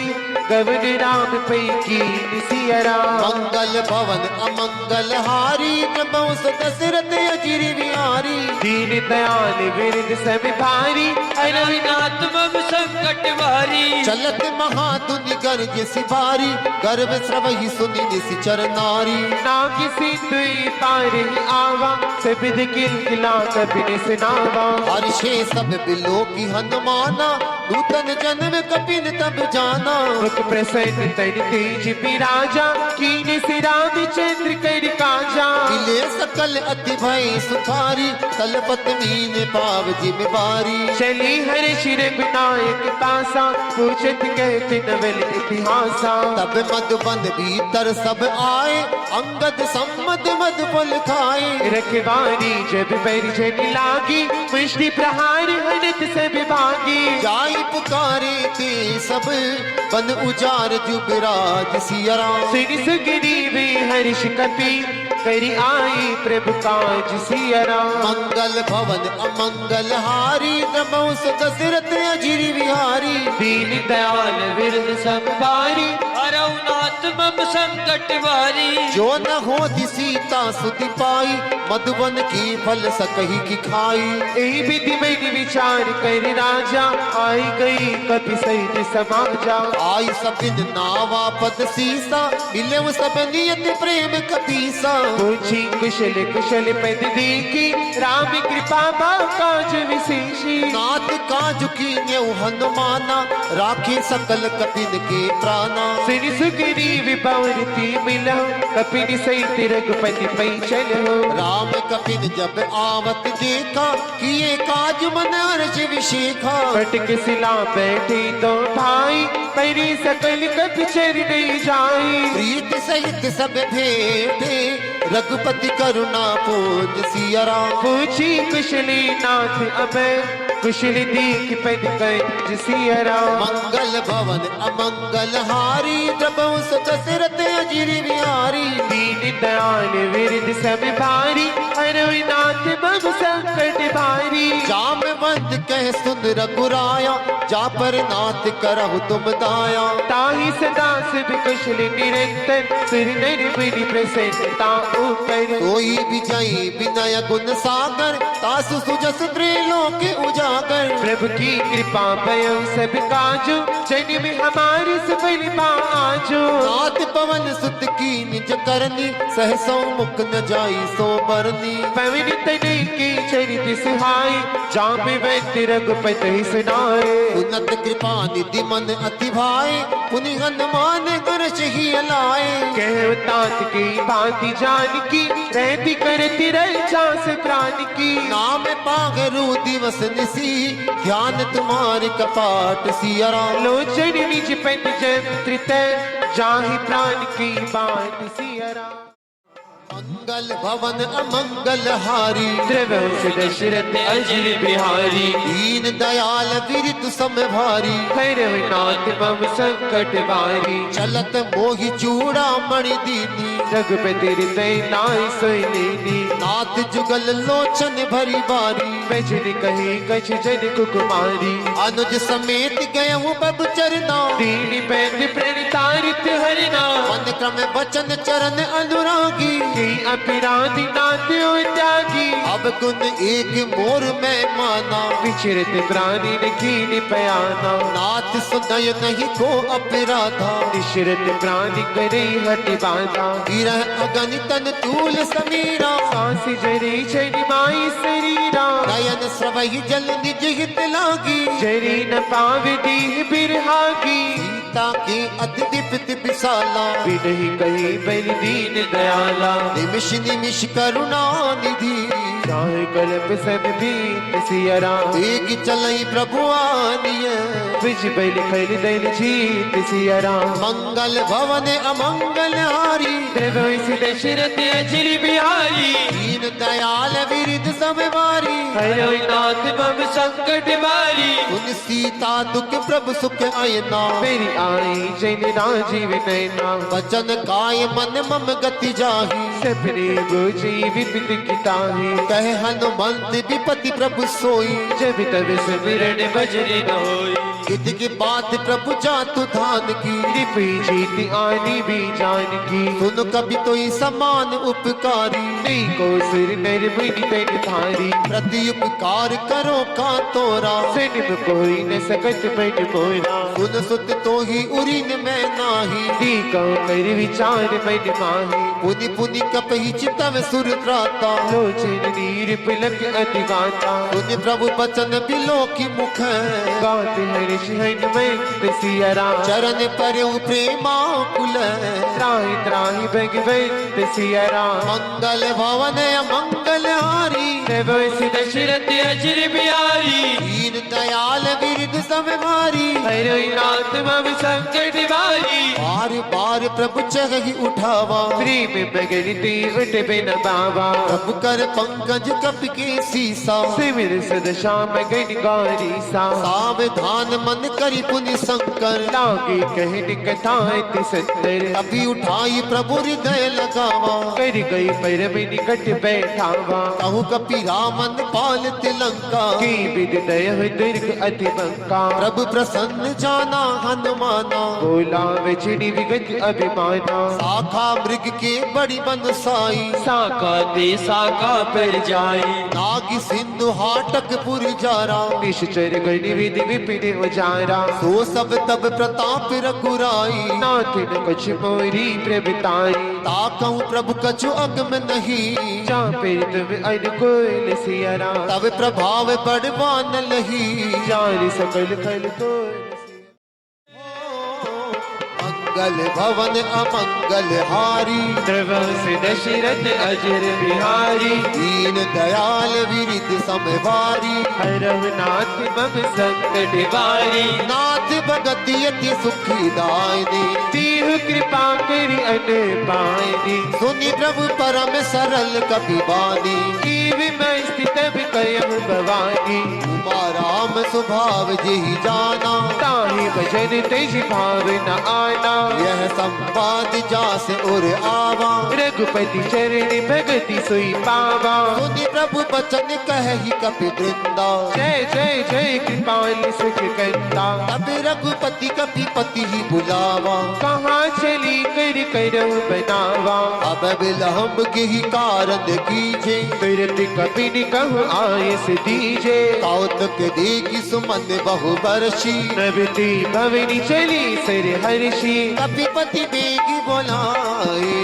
गवन राम पै कीन सिया राम। मंगल भवन अमंगल हारी, द्रबंस दशरथ अजिर बिहारी। दीन दयाल विरद सब भारी, हरौ नाथ मम संकट भारी। चलत महाधुनि गर्ज सिपारी, गर्भ स्रवहि सुनि निशिचर नारी। ना किसी तुई पार ही आवा, सब किल किला कपि सुनावा। हर्षे सब बिलो की हनुमाना, नूतन जन्म कपिन तब जाना। मुख प्रसन्न तन तेज बिराजा, कीन से रामचंद्र कर काजा। मिले सकल अति भय सुखारी, तलपत मीन पाव जिम्मेवारी। चली हर शिर विनायक तासा, पूछत कहते नवल इतिहासा। तब मधुबन भीतर सब आए, अंगद सम्मत मधु फल खाए। रखवारी जब परिजन लागी, मुष्टि प्रहार हनत सब भागी। जाई पुकारे ते सब, बन उजार जुबराज सिया राम। सुन सुग्रीव हर्ष कपि, करी आई प्रभु काज सिया राम। मंगल भवन अमंगल हारी, द्रबंस दशरथ अजिर बिहारी। दीन दयाल विरद सब भारी, हरौ नाथ मम संकट भारी। जो न हो सीता सुति पाई, मधुबन की फल सकही की खाई। यही विधि में विचार कर राजा, आई गई कपि सहित समाजा। आई सबिन नावा पद सीसा, मिले सब नियत प्रेम कपीसा। पूछी कुशल कुशल पद देखी, राम कृपा बा काज विशेषी। नाथ काज की न्यौ हनुमाना, राखे सकल कपिन के प्राणा। सुन सुग्रीव पवनती मिला, कपिन सहित रघुपति पै चलो। राम कपिन जब आवत देखा, किए काज मन हर्ष विशेखा। पटक सिला बैठे दो भाई, परी सकल कपि चरण जाई। प्रीत सहित सब भेंटे, रघुपति करुणा पूज सिया राम। पूछी कुशली नाथ अभय, कुशल देख पद कंज सिया राम। मंगल भवन अमंगल हारी, द्रबंस दशरथ अजिर बिहारी। दीन दयाल विरद सब भारी, हरौ नाथ मम संकट भारी। जामवंत कह सुन रघुराया, जा पर नाथ करहु तुम दाया। ताहि सदा सब कुशल निरंतर, सिर नर मुनि प्रसन्नता ऊपर। कोई विजयी विनय गुण सागर, तासु सुजस त्रिलोक उजागर। प्रभु की कृपा भयो सब काजो, जन्म हमारे सफल आजो। नाथ पवन सुत की निज करनी, सहसो मुख न जाई सो बरनी। पवन तनय के चरित सुहाई, जाम्बवंत रघुपति सुनाए। उन्नत कृपा निधि मन अति भाए, पुनि हनुमान गुरस ही लाए। कह तात की भांति जान की, रहती करती रक्षा से प्राण की नाम पागरू दिवस निसी ध्यान तुम्हारे कपाट सिया राम लोचन निज पद जंत्रित जाहि प्राण की बात सिया राम मंगल भवन अमंगल हारी त्रिवंश दशरथ अजर बिहारी दीन दयाल विरत सम भारी भैरवनाथ मम संकट बारी चलत मोहि चूड़ा मणि दीनी रघुपति हृदय नाय सोई लेनी नाथ जुगल लोचन भरी बारी भजन कही कछ जन कुकुमारी अनुज समेत गए हूँ बब चरना दीन पैद प्रणतारित हरना मन क्रम बचन चरण अनुरागी की अपराधी नाथ त्यागी अब गुण एक मोर में माना विचरत प्राणी न कीन पयाना नाथ सुनय नहीं को अपराधा निशरत प्राणी करे हट बाधा गिरह अगन तन तूल समीरा सांस जरे छन माई शरीरा नयन स्रवहि जल निज हित लागी जरी न पावे दीह बिरहागी सीता के अति दीप्त विशाला बिनहि कही बल दीन दयाला निमिष निमिष करुणा निधि चाहे कल्प सब बीत सिया राम एक चलई प्रभु आनिय विज बल खल दल जीत सिया राम मंगल भवन अमंगल हारी त्रिवंश दशरथ अजर बिहारी दीन दयाल विरिध सब बारी भैरवनाथ मम संकट बारी उन सीता दुख प्रभु सुख अयना मेरी आई जन राजीव नैना वचन काय मन मम गति जाही सपने बुझी विपित किताही कह हनुमंत विपति प्रभु सोई जब तब सुमिरन भजन न होई गिद्ध की बात प्रभु जातु धान की कृपी जीती आनी भी जान की सुन कभी तो समान उपकारी नहीं को सिर नर मुनि तन थारी प्रति उपकार करो का तोरा सनम कोई न सकत बन मोरा सुन सुत तो ही उरीन में नाही दी को कर विचार मन माही पुनि पुनि कपहि चितव सुर त्राता लोचन नीर पिलक अति गाता सुन प्रभु बचन बिलो की मुख गाते हर्ष हनुमंत सिया राम चरण पर प्रेमा कुल त्राहि त्राहि भगवंत सिया राम मंगल भवन अमंगल हारी त्रिवंश दशरथ अजर बिहारी दीन दयाल विरिध सब भारी भैरवनाथ मम संकट बारी बार बार प्रभु चरहि उठावा प्रेम बगरती उठ बिन बाबा प्रभु कर पंकज कप के सीसा सिमिर सद श्याम गण गौरी सा सावधान मन करि पुनि शंकर लागे कहन कथा अति सुंदर अभी उठाई प्रभु हृदय लगावा कर गई परम निकट बैठावा कहूँ कपि रामन पाल तिलंका की विद दय दुर्ग अति बंका प्रभु प्रसन्न जाना हनुमाना बोला वचनी विगत अभिमाना शाखा मृग के बड़ी बनसाई साका ते साका पर जाई नागी सिंधु हाटक पुर जारा निश्चर गण विधि विपिन उजारा सो सब तब प्रताप रघुराई नाथ न कुछ मोरी प्रभुताई ताकहु प्रभु कछु अगम नहीं जा फिर तुम अनुकूल सिया राम तब प्रभाव बड़वान लही जान सकल खल को मंगल भवन अमंगल हारी त्रिवंश दशरथ अजर बिहारी दीन दयाल विरिध समभारी हरवनाथ मम संकट बारी नाथ भगत यति सुखी दायनी दीहु कृपा करि अन पानी सुनि प्रभु परम सरल कपि बानी जीव मैं स्थित कयम भवानी उमा राम स्वभाव जेहि जाना ताहि भजन तेज भाव न आना यह संवाद जास उर आवा रघुपति चरण भगति सोई पावा सुनि प्रभु बचन कहि कपि वृंदा जय जय जय कृपाल सुख कंता तब रघुपति कपि पति ही बुलावा कहाँ चली कर करहु बनावा अब बिलहम के ही कारण कीजे तुरत कपिन कहु आयस दीजे कौतुक देखी सुमन बहु बरसी प्रभृति भवनी चली सर हर्षि कपिपति बेगी बोलाए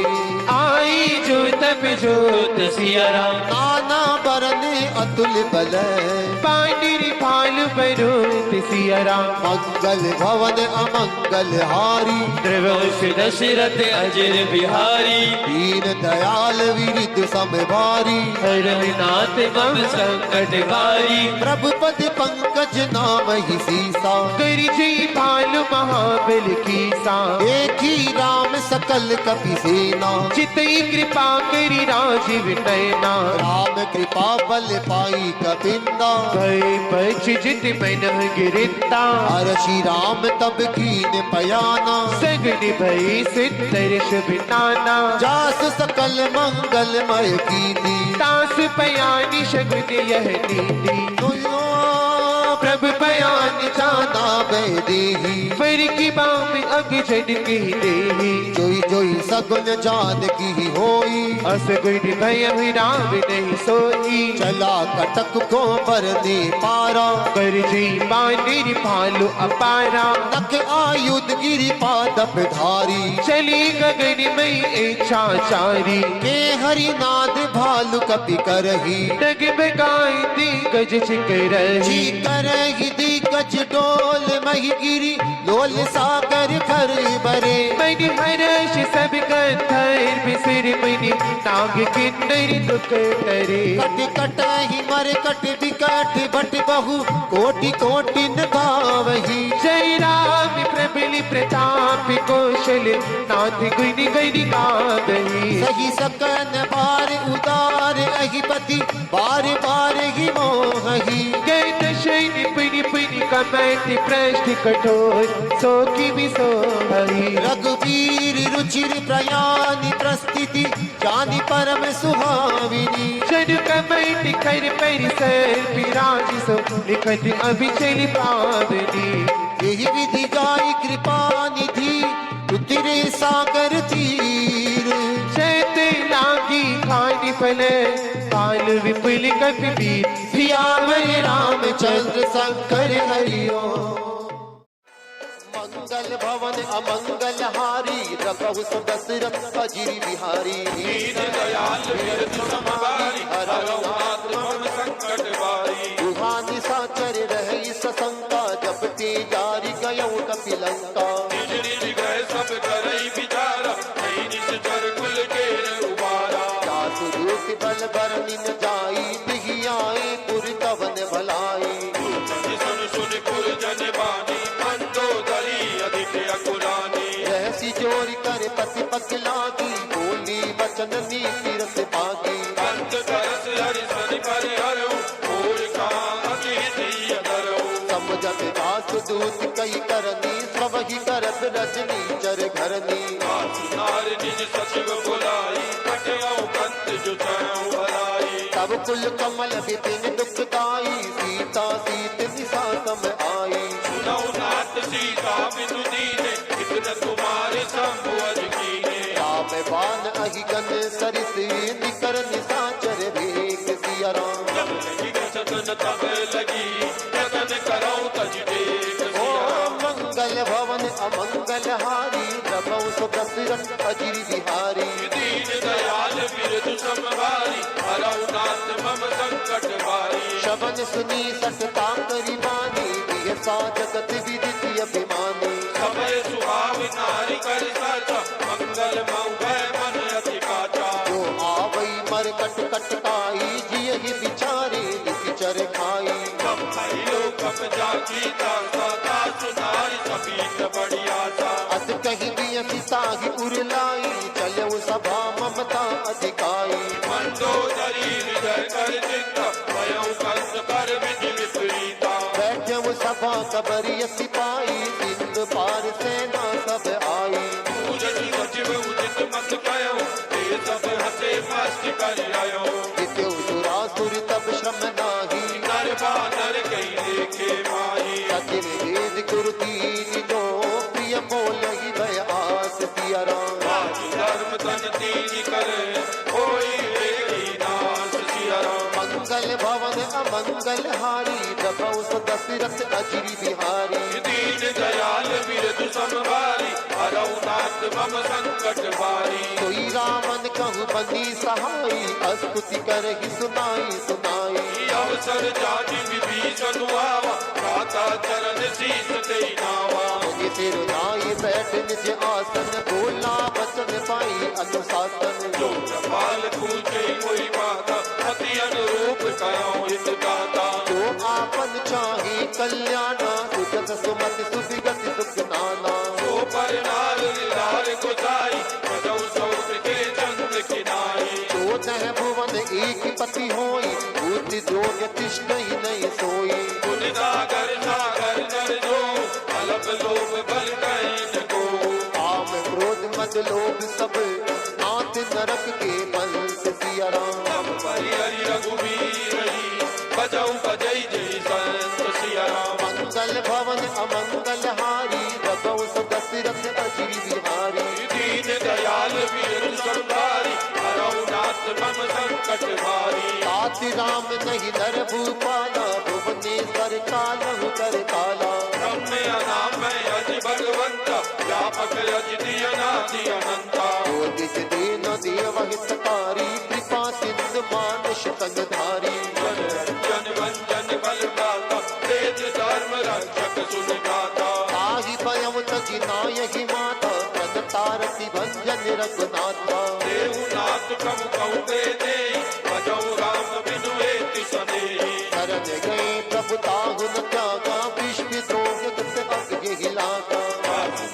आई जो तब जोत सिया राम नाना बरन अतुल बल पांडिर फाल परोत सिया राम। मंगल भवन अमंगल हारी, द्रवंश दशरथ अजर बिहारी। दीन दयाल विरिध समभारी, हरहु नाथ मम संकट बारी। प्रभु पद पंकज नाम ही सीसा, गिरिजी भालु महाबल की सा। देखी राम सकल कपि सेना, चितई कृपा करी राजीव नयना। राम कृपा बल पाई कपिंदा, भय पछ जित मन गिरिता। हर्षि राम तब कीन पयाना, सगन भय सिद्धर शुभ नाना। जास सकल मंगलमय कीनी, दास पयानी शगुन यह नीति। प्रभु पयान जाना बैदेही, पर की बाम अग जन की देही। जोई जोई सगुन जान की होई, अस गुण भय राम नहीं सोई। चला कटक को बरने पारा, कर जी बानिर भालु अपारा। नख आयुध गिरि पादप धारी, चली गगन में इच्छा चारी। के हरिनाद भालु कपि करही, डग बगाई दी गज छिक जी रही। करही दी गज डोल मही गिरी, लोल सागर खर बरे। मन हर्ष सब कंधर बिसर मनि, नाग किन्नर दुख तरे। कट कट ही मर कट विकट भट बहु, कोटि कोटि न भावही। जय राम प्रबल प्रताप कौशल, नाथ गुण गरि गावही। सही सकन बार उदार अहिपति, बार बार ही मोहही। गए दशैन पुनि पुनि कमठ पृष्ठ कठोर, सो की भी सोहई। रघुवीर रुचिर प्रयानि प्रस्थिति, जानि परम सुहाविनी। जन कमठ कर परिसर विराज सो, लिखत अभिचल पावनी। यही विधि गाय कृपा निधि, रुधिरे सागर तीर। चैत लागी खानि फल, काल विपुल कपीर। सियावर रामचंद्र शंकर हरिओ। मंगल भवन अमंगल हारी, रघु सु दशरथ अजिर बिहारी। दीन दयाल विरत समभारी, हरहु नाथ मम संकट बारी। दुहानि साचर रही सशंका, जब ते जारी गयौ कपिलंका। निज निज गए सब करई विचारा, नहीं निश्चर कुल केर उबारा। जासु रूप बल बरनि न जाई, दिहि आए पुर कवन भलाई। सुन सुन कुल जन बानी, मंदोदरी अधिक अकुलानी। रहसी जोर कर पति पग लागी, बोली वचन नीति रस पागी। अंत करस हरि सन परिहरऊ, और कहाँ अतिथि अधरऊ। समझत दास दूत कई करनी, सब ही करत रजनी चर घरनी। नार निज सचिव बुलाई, कटयऊ कंत जुटयऊ भलाई। तब कुल कमल विपिन दुखदाई, सीता सीत निशा सम आई। सुनऊ नाथ सीता बिनु दीने, इतन तुम्हारे संभुअज कीने। राम बाण अहि गन सरिस, निकर निशाचर भेख सिया राम। जब लगी सतन तब लगी, जतन करऊ तज टेक ओ सिया राम। मंगल भवन अमंगल हारी, रघु सु दशरथ अजिर बिहारी। दीन दयाल बिरधु समभारी, हरहु नाथ मम संकट बारी। शबन सुनी सटता करी मानी, दियसा जगत विदित अभिमानी। समय सुहाव नारी कर साचा, मंगल मऊभय मन अति काचा। जो आवई मर कट कटकाई, जियहि बिचारे निचर खाई। कब भइलो कब जाकी दासा, दासु नारी सपीत बड़ी आशा। अत कही बियसी ताहि उरलाई, चलऊ सभा ममता अधिकाई। मंदोदरी हृदय कर चिंता, भयऊ कंस कर विधि विपरीता। बैठऊ सभा कबरिय सिपाही, सिंध पार सेना सब आई। पूजति सचिव उचित मत कयो, ते सब हसे मस्त कर आयो। जित्यु सुरासुर तब श्रम नाही, नर बानर कई देखे माही। सचिव वेद गुरु दीन जो, प्रिय बोलहि भय आस सिया राम। राज धर्म तन तीन करे, होई वेगी नाश सिया राम। मंगल भवन अमंगल हारी, रघु सु दशरथ अजिर बिहारी। दीन दयाल बिरधु समभारी, हरहु नाथ मम संकट बारी। सोई रामन कहु बनी सहाई, स्तुति करहि सुनाई सुनाई। अवसर जाति विभीषण आवा, भ्राता चरण शीस दे नावा मुनि सिर नाई बैठ निज आसन बोला वचन पाई अनुशासन जो कृपाल पूछे कोई बात अति अनुरूप कयो हित गाता जो आपन चाहे कल्याण सुजत सुमति सुविगति सुख नाना जो पर नार लाल गुसाई बजौ सौत के चंद खिनाई जो तह भुवन एक पति होई बुद्धि जोग तिष्ठ ही नहीं सोई गुण सागर सागर नर जो अलग लोभ बल कैन को काम क्रोध मद लोभ सब नाथ नरक के पंथ सिया राम तब परि हरि रघुवीर ही बजौ बजै जय संत सिया राम मंगल भवन अमंगल हारी रघु दशरथ अजीर बिहारी दीन दयाल वीर संभारी हरौ नाथ मम संकट भारी ताति राम नहीं नर भूपाला भुवनेश्वर कालहु कर काला ब्रह्म अनाम अजि भगवंत व्यापक अजि दियनादि अनंता जो निज दीन देव हितकारी कृपा सिंधु मानुष तंगधारी जन वंजन बल दाता तेज धर्म रक्षक सुन गाता ताहि भयम तजि नायहि माता तन तारति भंजन रघुनाथा देवनाथ प्रभु कहु दे दे भजौ राम बिनु एति सनेहि शरण गए प्रभु ताहु न त्यागा विश्व द्रोह कृत अग्नि हिलागा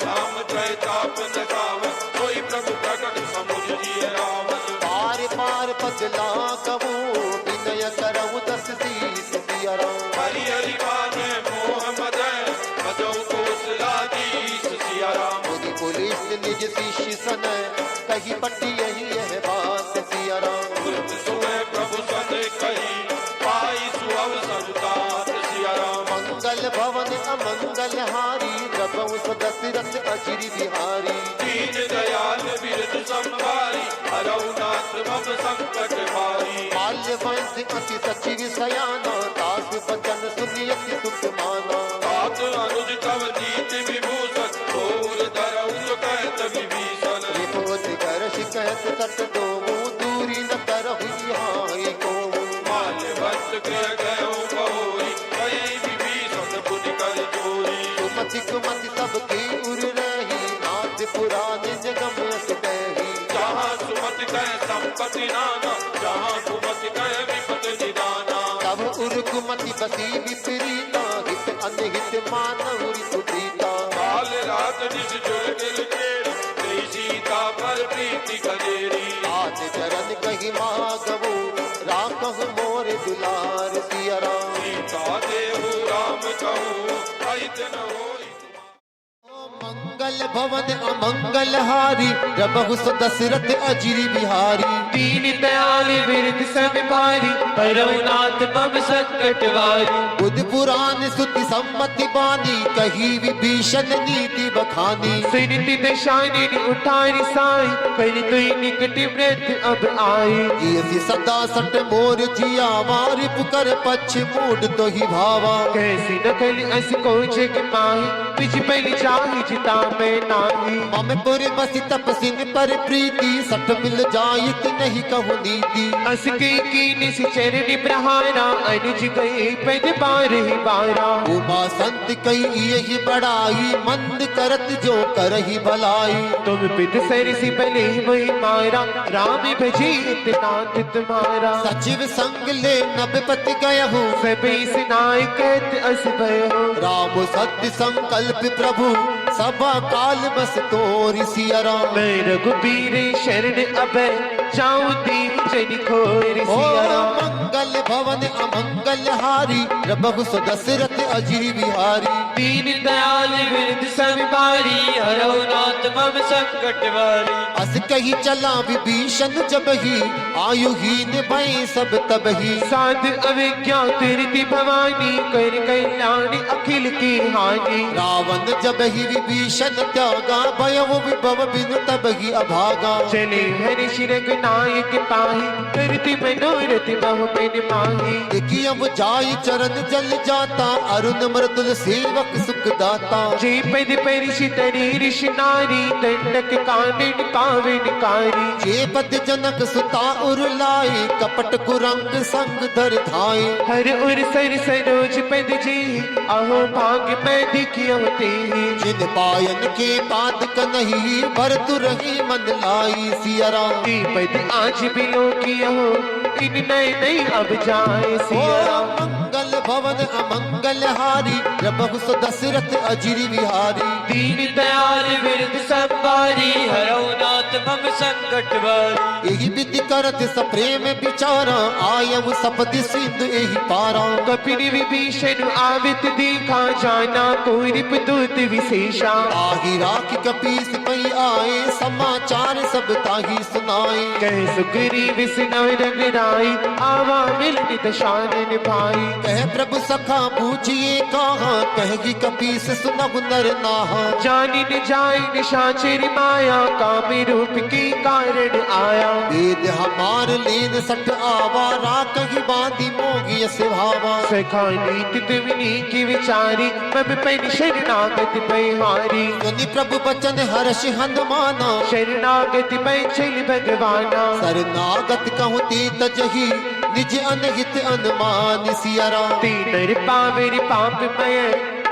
राम जय ताप न गावन कोई प्रभु प्रकट समुझ जिय रावण पार पार बदला कबू विनय करऊ दस शीस सिया राम हरि हरि बाने मोह मद भजौ कौशलाधीश सिया राम मुनि पुलिस निज शिष्य सन कही पट्टी यही है बात सिया राम तुरत सुबह प्रभु सन कही पाई सुअवसर तात सिया राम मंगल भवन अमंगल हारी रघु दशरथ अजिर बिहारी दीन दयाल बिरद संभारी हरौ नाथ मम संकट भारी बाल्य वंश अति सचिव सयाना दास बचन सुनियति सुख माना तात अनुज तव नीति विभूषण घोर धरऊ कहत विभीषण विभूत करश कहत सत दो दूरी न करहु हाई को माल्यवंत गृह गयो बहोरी कई विभीषण पुनि कर जोरी सुमति कुमति सबकी उर रही नाथ पुराण जगम अस कही जहाँ सुमति कह संपत्ति नाना जहाँ कुमति कह विपत निदाना तब उर कुमति बसी विपरीता हित अनहित मानव रिपुरीता काल रात निज जुल गिल केर तेई सीता पर प्रीति करेरी आज चरण कही मागवो राखहु मोर दुलार सिया राम सीता देहु राम कहूँ अहित न होई मंगल भवन अमंगल हारी रघु दशरथ अजिर बिहारी दीन दयाल विरद सब भारी हरौ नाथ मम संकट वारी बुध पुराण सुति सम्मति बानी कही विभीषण नीति बखानी सुनति दशानी उठारी साई कर तुई निकट मृत्यु अब आई जियसि सदा सट मोर जिया मारि पुकर पक्ष मूड तो ही भावा कैसी नकल अस को जग माही पिछ पहली चाही जिता मैं नाही मम पुर बसि तपसिन पर प्रीति सठ मिल जायत नहीं कहु नीति अस के कीन से चरण प्रहारा अनुज गए पद बार ही बारा उमा संत कई यही बड़ाई मंद करत जो करही भलाई तुम पित सर से भले वही मारा राम भजे इतनाथ तुम्हारा सचिव संग ले नबपति गयहु सबे सुनाय कहत अस भयो राम सत्य संकल्प प्रभु सभा काल बस तोरि सिया राम मैं रघुबीर शरण अब जाऊं दीन जन खोर ओ सिया राम मंगल भवन अमंगल हारी रघु दशरथ अजिर बिहारी दीन दयाल विरद सब भारी हरौ नाथ मम संकट वारी अस कही चला विभीषण जब ही आयुहीन भय सब तब ही साध अविज्ञा तीर्ति भवानी कर कल्याण अखिल की हानि रावण जब ही विभीषण त्यागा भयउ विभव बिनु तब ही अभागा चले हरि शिरग नायक पाही करति मनोरथ बहु मैंने माही। देखी अब जाई चरण जल जाता, अरुण मृदुल सेवक सुख दाता। जे पद परिश तरी ऋषि नारी, दंडक कानन पावन कारी। जे पद जनक सुता उरलाए, कपट कुरंग संग धर धाए। हर उर सर सरोज पद जी, अहो भाग्य मैं दिखियो ते। जिन पायन के पाद कन्हई, भरत रही मन लाई सिया राम। पद आज बिलो किया हो, इन नए नई अब जाए सिया राम। मंगल भवन अमंगल हारी, प्रभु सो दशरथ अजिर बिहारी। दीन दयाल विरद संबारी, हरौ नाथ मम संकट बारी। यही विधि करत सप्रेम विचारा, आयव सपति सिंधु एहि पारा। कपिन विभीषण आवित देखा, जाना कोरिप दूत विशेषा। आही राखी कपीस पई आए, समाचार सब ताही सुनाए। कह सुग्रीव सिनव रघुराई, आवा मिलनि दशानन भाई। कह प्रभु सखा पूछिए कहा, कहेगी कपीस सुनहु नर नाहा। जानिन जाय निशाचर माया, कामे रूप के कारण आया। वेद हमार लेन सठ आवा, राकहि बांधी मोगी सिभावा। सखा नीत तुमनी की विचारी, मम पैन शरणागत बैहारी। सुनि प्रभु बचन हर्ष हनुमाना, शरणागत बै चल भगवाना। शरणागत कहूँ ते तजहि, निज अनहित अनुमान सिया राम। तीनर पावर पापमय,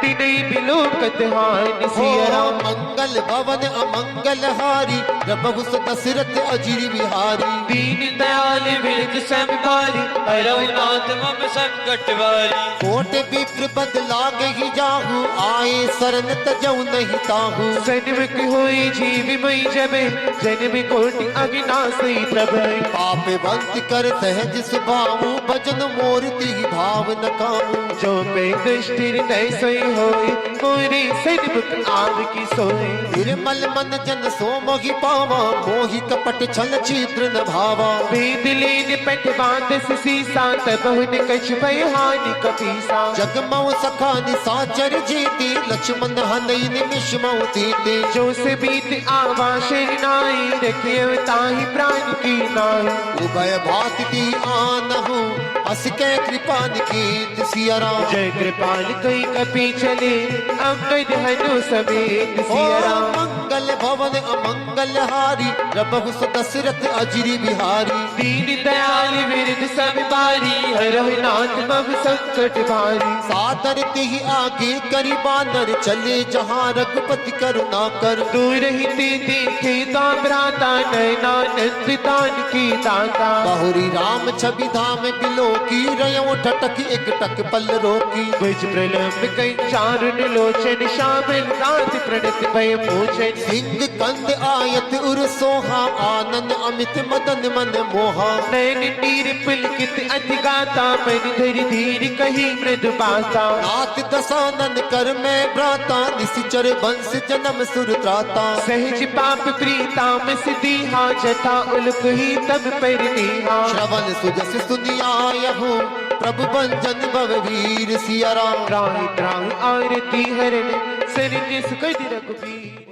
तिनई बिलोकत हानि सिया राम। मंगल भवन अमंगल हारी, प्रभु सो दशरथ अजिर बिहारी। दीन दयाल विरद संबारी, हरौ नाथ मम संकट बारी। कोट विप्र बद लागे जाहू, आए शरण तजऊ नहीं ताहू। सन्मुख होई जीव मई जबे, जन्म कोटि अविनाशी प्रभय। पाप बंत कर सहज सुभाऊ, भजन मोरति भाव न काहू। जो पे दुष्ट हृदय सोई होई, मोरे सन्मुख आव की सोई। निर्मल मन जन सो मोहि पावा, मोहि कपट छल छिद्र न भावा। वेद लेन पट बांधस सीसा, तबहुन कछ भय हानि कपीसा। जगमऊ सखा निसाचर जेते, लक्ष्मण हनई निमिष मऊ तेते। जो से बीत आवा शरणाई, रखियो ताहि प्राण की नाई। उभय भात दी आनहु, हस के कृपा निकेत सिया राम। जय कृपाल कई कपी चले, अंगद हनु समेत सिया राम। मंगल भवन अमंगल हारी, प्रभु सो दशरथ अजिर बिहारी। दीन दयाल विरद संबारी, हरौ नाथ मम संकट भारी। सादर तेहि आगे करी बानर, चले जहाँ रघुपति करुणा कर। दूर ही ते देखे दाम भ्राता, नयनानंद दान की दाता। बहुरी राम छवि धाम बिलो की, रयो ठटक एक टक पल रोकी। भुज प्रलंब कई चारुन लोचन, शामिल नाथ प्रणत भय मोचन। सिंह कंद आयत उर सोहा, आनंद अमित मदन मन मोहा। नैन नीर पुलकित अधिगाता, मन धरि धीर कही मृदु बाता। नाथ दसानन कर मैं भ्राता, निशिचर वंश जन्म सुर त्राता। सहज पाप प्रीताम सिद्धिहा, जथा उलक ही तब पर नीहा। श्रवण सुजस सुनियायहु, प्रभु बंजन भव वीर सिया राम। त्राहि त्राहि आरती हरण, सरन सुखद रघुबीर।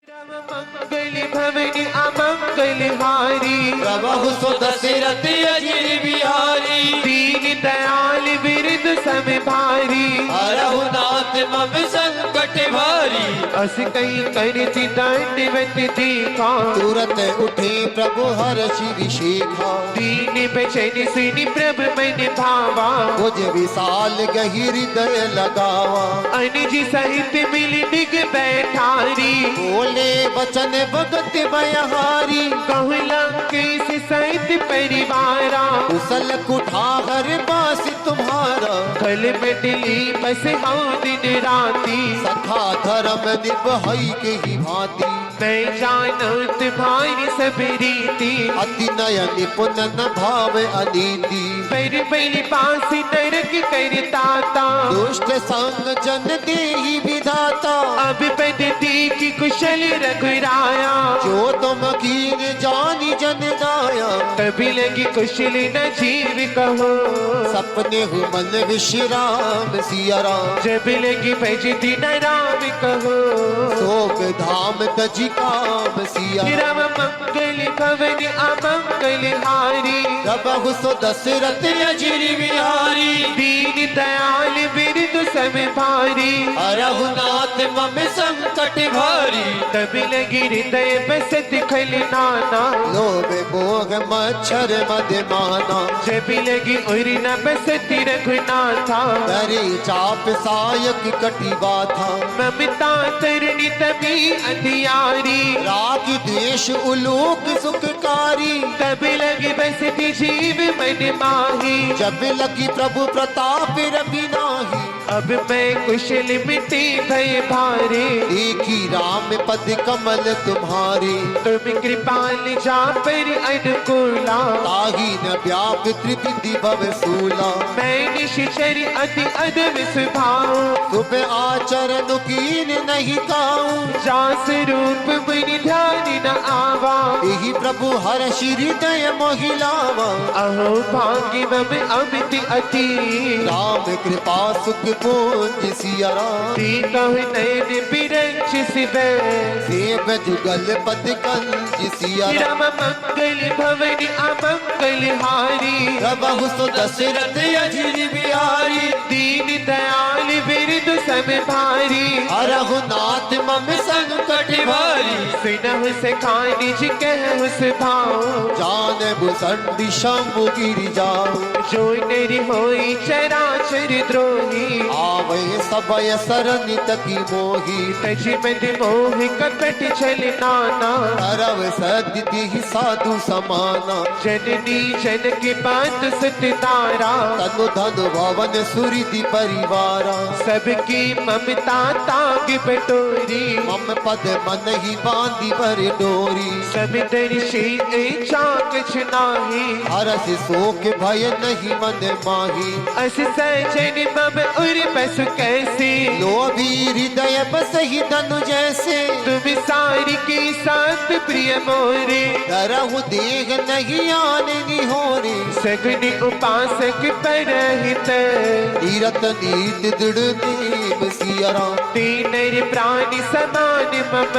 राम मंगल भवन अमंगल हारी, प्रभु सो दशरथ अजिर बिहारी। दीन दयाल विरद सम भारी। हरौ नाथ मम संकट भारी। अस कई करति दंडवत देखा, तुरत उठे प्रभु हर्षि विशेखा। दीन बचन सुनि प्रभु मन भावा। भुज विशाल गहि हृदय लगावा। अनिज सहित मिल निग बैठारी, बोले बचन भगत भयहारी। कहु लंकेश सहित परिवारा। कुशल कुठार बास तुम्हारा, कल मिटली बस हाँ दिन राती। सखा धर्म निभई के ही भांति। मैं जानो तुम्हारी सब रीति, अति नय निपुण न भाव अनीति। पर बलि पास नरक करताता। दुष्ट संग जन देहि विधाता। अब पद्धति की कुशल रघुराया। जो तुम कीन जानी जन नाया। तभी लगी कुशल न जीव कहो, सपने हु मन विश्राम सिया राम। जब लगी भजती न राम कहो। सोग धाम तजी काम सिया राम मंगल भवन अमंगल हारी प्रभु सो दशरथ अजिर बिहारी दीन दयाल बिरदु सम भारी रघुनाथ मम संकट भारी तब लगी हृदय बसत खल नाना लोभ मोह मच्छर मद माना जब लगी उर न बसत रघुनाथा करे चाप सायक कटी बाथा ममता तरणी तभी अंधियारी राग द्वेष उलोक सुखकारी तब लगी बसती जीव मन माही जब लगी प्रभु प्रताप रवि नाही अब मैं कुशल मिट्टी भय भारे देखी राम पद कमल तुम्हारे तुम कृपाल जा पर अनुकूला ताही न व्याप त्रिविधि भव सूला मैं निश्चर अति अदम स्वभाव सुबह आचरण कीन नहीं काऊं जास रूप मुनि ध्यान न आवा यही प्रभु हर हृदय मोहिलावा अहो भाग्य मम अमित अति राम कृपा सुख पूंज सिया राम सीता नयन बिरंच सिबे सेव जुगल पद कंज सिया राम राम मंगल भवन अमंगल हारी प्रभु सो दशरथ अजिर बिहारी दीन दयाल बिरदु सम भारी रघुनाथ मम संकट भारी सुनहु सखान जी कहु सुभाव जान बुसंडी शंभु गिरि जाओ जो नर होई चराचर द्रोही आवे सबय सरनि तकी मोही तज मद मोह कपट छल नाना करव सद्दि साधु समाना जननी जनक बात सततारा तनु धनु भवन सुरिधि परिवारा सबकी ममता ताग बटोरी मम पद मन ही बांधी भर डोरी सब दर्शी चाक छनाही हरस शोक भय नहीं मन माही अस सजन मम उर बस कैसे लोभी हृदय बस ही धनु जैसे तुम सारी के साथ प्रिय मोरे करहु देह नहीं आने निहोरे सगुन उपासक परहित तीरथ नीत दृढ़ देव सिया राम तीनर प्राण समान मम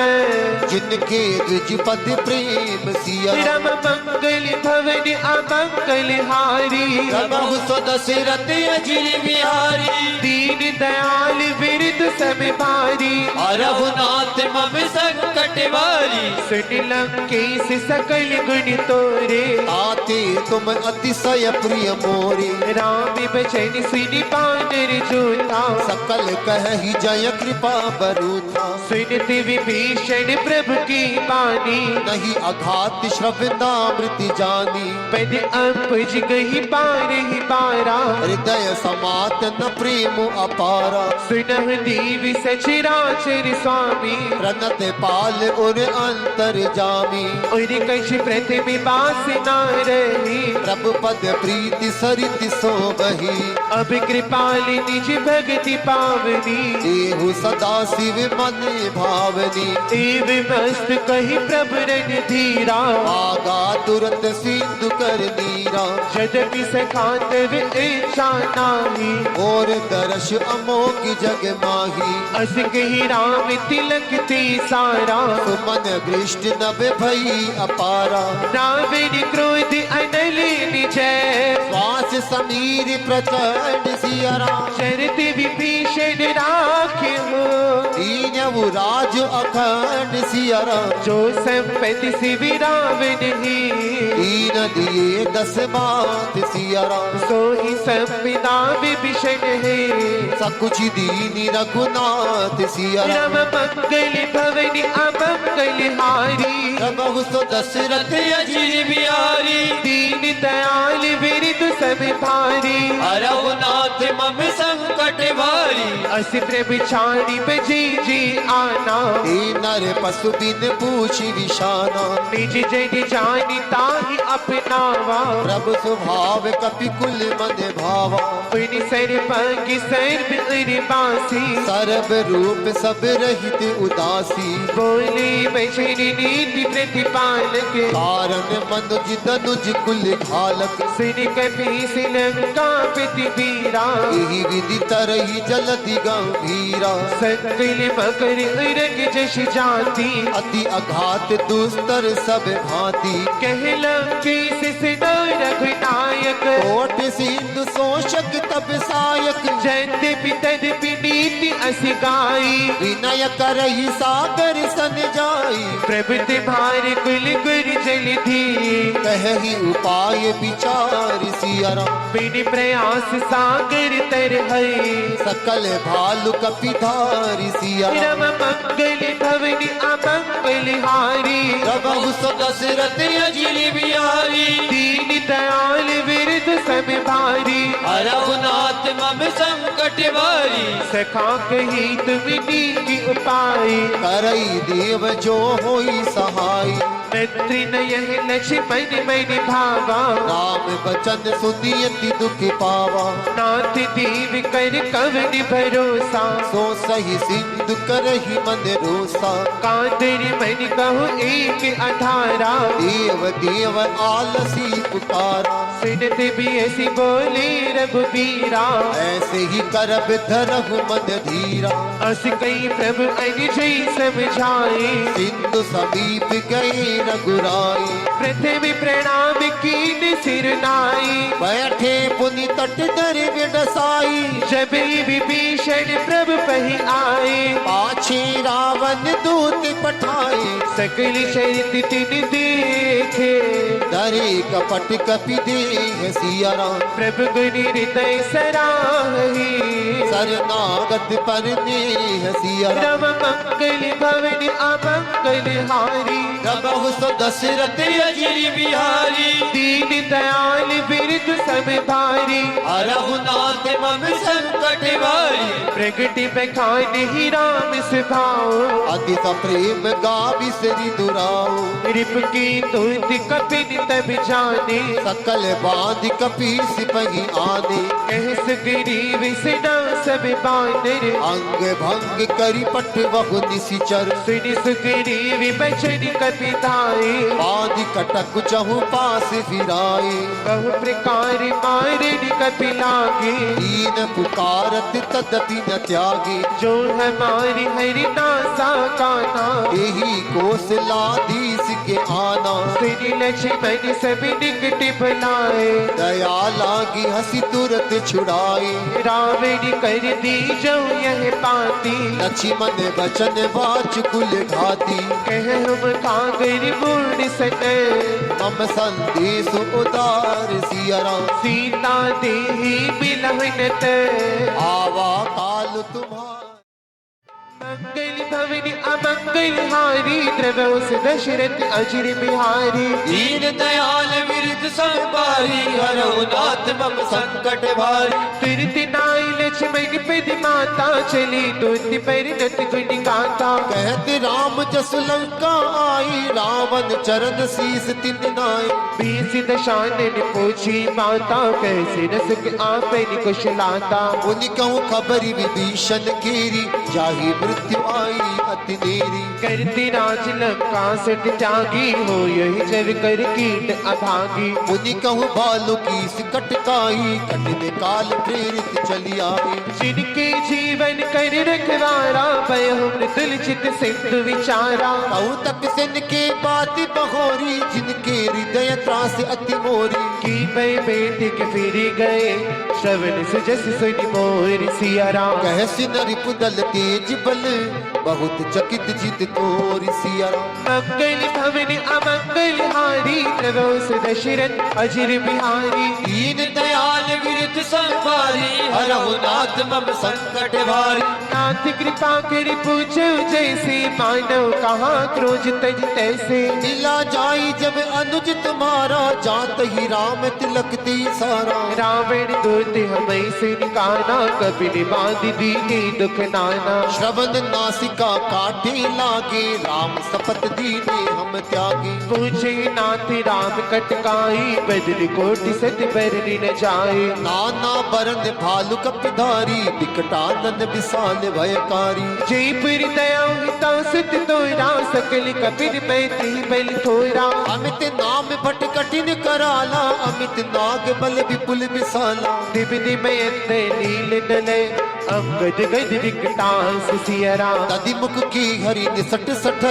जिनके द्विज पद प्रेम सिया राम राम मंगल भवन अमंगल हारी प्रभु सो दशरथ अजिर बिहारी दीन दयाल बिरद सम भारी रघुनाथ मम संकट भारी सुन लंकेश सकल गुण तोरे आते तुम अतिशय प्रिय मोरे राम बचन सुनि बानर जोता सकल कहि जय कृपा बरूथा सुनत विभीषण प्रभु की बानी नहीं अघात श्रवणामृति जानी पद अंपुज गही बार ही बारा हृदय समात न प्रेम अपारा सुनह दीव सचराचर स्वामी प्रणत पाल और अंतर जामी और कछ प्रथम बास ना रही प्रभु पद प्रीति सरित सो बही अब कृपाल निज भक्ति पावनी देहु सदा शिव मन भावनी एव मस्त कही प्रभु रन धीरा आगा तुरंत सिंधु कर नीरा जदपि सखात इच्छा नाही और दर्श अमोघ जग माही अस कही राम तिलक ते सारा सुमन भ्रष्ट नभ भई अपारा रावण क्रोध अनल निजय श्वास समीर प्रचंड सिया राम शरत विभीषण राखे हो दीनवु राज अखंड सिया राम जो संपत्ति सिवि रावण ही दीन दिए दस बात सिया राम सो ही संविदा विभीषण है सकुच दीनी रघुनाथ सिया राम राम मंगल भवन अमंगल हारी प्रभु सो दशरथ अजिर बिहारी दीन दयाल बिरदु सब भारी रघुनाथ मम संकट भारी अस प्रभु छाड़ी बजी जी आना नर पशु बिन पूछ विशाना निज जन जानी ताहि अपनावा प्रभु स्वभाव कपि कुल मन भावा उन सर्वज्ञ सर्व बासी सर्व रूप सब रहित उदासी बोले बचन नीति प्रतिपालक कारण मनुज तनुज कुल घालक सुन कपि श्रीलंका पति वीरा यही विधि तरही जलधि गंभीरा संकल मकर लगे जश जाती, अति अघात दुस्तर सब भांति, कह लंके से रघुनायक, कोट सिंधु शोषक तब सायक, जैत पितद नीति अस गाई, विनय करहि सागर सन जाई, प्रभु तुम्हारे कुल गुर जलधि, कहि उपाय विचार सिया राम, बिन प्रयास सागर तर है, सकल भालु कपिधारी सिया राम, रम मंगल भवन अमंगल हारी, प्रभु सो दशरथ अजिर बिहारी, दीन दयाल विरद सब भारी, रघुनाथ मम संकट भारी, सखा कही तुम नीति उपाय, करई देव जो होई सहाय, मैत्री नयन लक्ष्मण मन भावा, राम बचन सुनियति दुख पावा, नाथ देव कर कवन भरोसा, सो सही सिंधु करहि मन रोसा, कादर मन कहु एक अधारा, देव देव आलसी पुकारा, सुनत भी ऐसी बोले रघुबीरा, ऐसे ही करब धरहु मन धीरा, अस कई प्रभु अनिजय समझाए, सिंधु समीप गए रघुराई, प्रथम प्रणाम कीन सिर नाई, बैठे पुनि तट दर बिडसाई, जब विभीषण प्रभु पही आए, पाछे रावण दूत पठाए, सकल चरित तिन देखे, डरे कपट कपि देह सिया राम, प्रभु गुण हृदय सराही, शरणागत पर नेह सिया राम, रम मंगल भवन अमंगल हारी, प्रभु सो दशरथ अजिर बिहारी, दीन दयाल बिरद सब भारी, रघुनाथ मम संकट भारी, प्रगट बखान ही राम सुभाओ, अति प्रेम गावि श्री दुराओ, रिप की दूत कपिन तब जाने, सकल बांध कपि सिपहि आने, कह सुग्रीव सेना सब बानर, अंग भंग करि पट बहु निशिचर, सुन सुग्रीव बचन कपिताए, बांध कटक चहु पास फिराए, बहु प्रकार मारन कपि लागे, दीन पुकारत तदपि न त्यागे, जो हमारी हरि नासा काना, यही कौशलाधीश के आना, सुन लक्ष्मण सब निकट भलाए, दया लागी हंसी तुरत छुड़ाए, रावण कर दी जो यह पाती, लक्ष्मण बचन बाच कुल घाती, कह हम कागर मूर्ण सन, मम संदेश उदार सिया राम, सीता देही बिलहनत, आवा काल तुम्हारा, मंगल भवन अमंगल हारी, द्रवस दशरथ अजिर बिहारी, दीन दयाल विरद संभारी, रघुनाथ मम संकट भारी, तुरत नाई लक्ष्मण पद माता, चली दूत पर नत गुण गाता, कहत राम जस लंका आई, रावण चरण शीस तिन नाई, बीस दशानन पूछी माता, कैसे न सुख आपन कुशलाता, उनि कहूँ खबरी विभीषण केरी, जाहि मृत्यु आई अति नेरी, करती राज लंका सट जागी, हो यही जब कर कीट अभागी, उनि कहूँ भालू की सिकट काई, कटने काल प्रेरित चली आई, जिनके जीवन कर रखवारा, भयहु मृदुल चित सिंधु विचारा, कहूँ तक सिन के बात बहोरी, जिनके हृदय त्रास अति मोरी, की भय बेटी के फिर गए, श्रवण सुजस सुनि मोर सिया राम, कह सिन रिपुदल तेज बल, बहुत चकित जित तोर सिया राम, मंगल भवन अमंगल हारी, प्रभु दशरथ अजिर बिहारी, दीन दयाल विरद संभारी, रघुनाथ मम संकट भारी, नाथ कृपा कर पूछो जैसे, मानव कहाँ क्रोध तज तैसे, मिला जाई जब अनुज तुम्हारा, जात ही राम तिलक ती सारा, रावण दूत हमें से निकाना, कपिल बांध दीने दुख नाना, श्रवण नासिका काटे लागे, राम शपथ दीने हम त्यागे, पूछे नाथ राम कटकाई, बदल कोटि सत बरन न जाए, जाए। नाना बरन भालु कपिधारी विकटानन विशाल भयकारी। जयपुर दया हिता सत तोरा सकल कपिन पैती बल थोरा। अमित नाम भट कठिन कराला अमित नाग बल विपुल विशाला। दिव दिमयंत नील डले अंगद गद विकटास सियरा। तदि मुख की हरि निसट सठ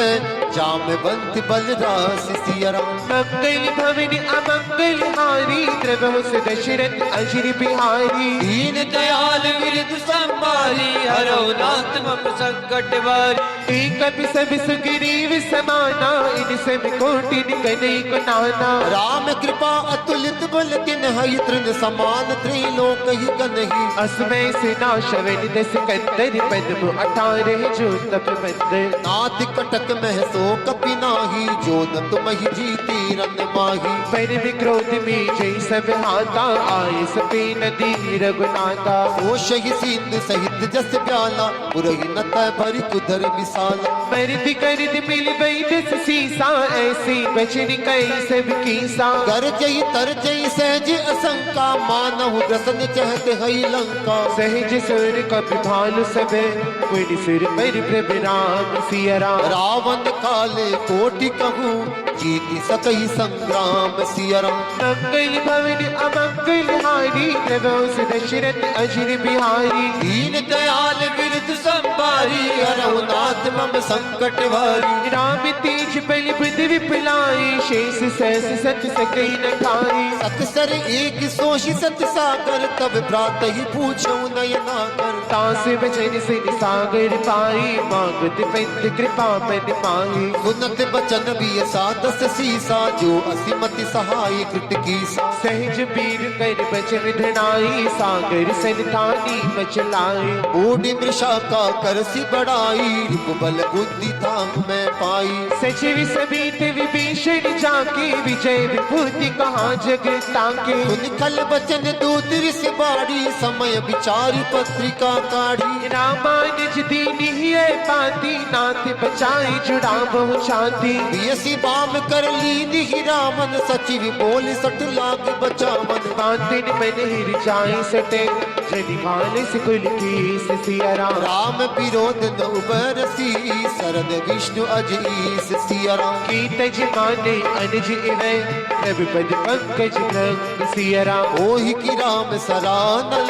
जामवंत बलरास सियरा। मंगल भवन अमंगल हारी द्रवहुस दशरथ अजिर बिहारी। दीन दयाल विरद संभारी हरो नाथ मम संकट वारी। एक सब सुग्रीव समाना इन सब कोटि निकने को नाना। राम कृपा अतुलित बल तिन हई तृण समान त्रिलोक ही गनहि। असमय सेना शवन दस कंदर पद्म 18 जो तप बंदर। नाथ कटक मह सो कपि नाही जो न तुम ही जीती रन माही। पर विक्रोध में जय सब हाथा आए सपे नदी रघुनाथा। ओ शही सिंध सहित जस प्याला पुरही न तय भरी कुधर विशाला। मर्द गर्द मिल गई दस सीसा ऐसी बचन कई सब कीसा। कर जई तर जई सहज असंका मानहु रसन चहत हई लंका। सहज सुर कपि भालु सब पुनि सिर पर प्रभु राम सियरा। रावण काले कोटि कहूँ जीति सकहि संग्राम सियरा। मंगल भवन अमंगल हारी प्रभु दशरथ अजिर बिहारी। दीन दयाल विरद संभारी हरहु नाथ मम संकट भारी। राम तेज बल बुद्धि विपुलाई शेष सहस सत सकई न खाई। अक्सर एक सोशी सत सागर तब भ्रात ही पूछो नयनागर। तास बचन सिन सागर पाई मांगत पंत कृपा मन पाई। सुनत बचन भी सादस सीसा जो असीमति सहाय कृत कीसा। सहज पीर कर बचन धनाई सागर संतानी बचलाई। बूढ़ी मृषा का करसी बढ़ाई रूप बल बुद्धि धाम में पाई। सचिव सबित विभीषण जाके विजय विभूति कहाँ जग ताके। सुन खल बचन दूतर से बाड़ी समय विचारी पत्रिका काढ़ी। रामानुज दीन ही पाती नाथ बचाई जुड़ा बहु छाती। बियसी बाम कर लीन ही रामन सचिव बोल सट लाग बचावन। बातिन मन हिर जाई सटे जनिवाल सिकुल की सियरा। राम विरोध न उबरसी शरण विष्णु अजीस सियरा। की तज माने अनज इवै प्रभु पद पंकज भृंग सियरा। ओहि की राम सरानल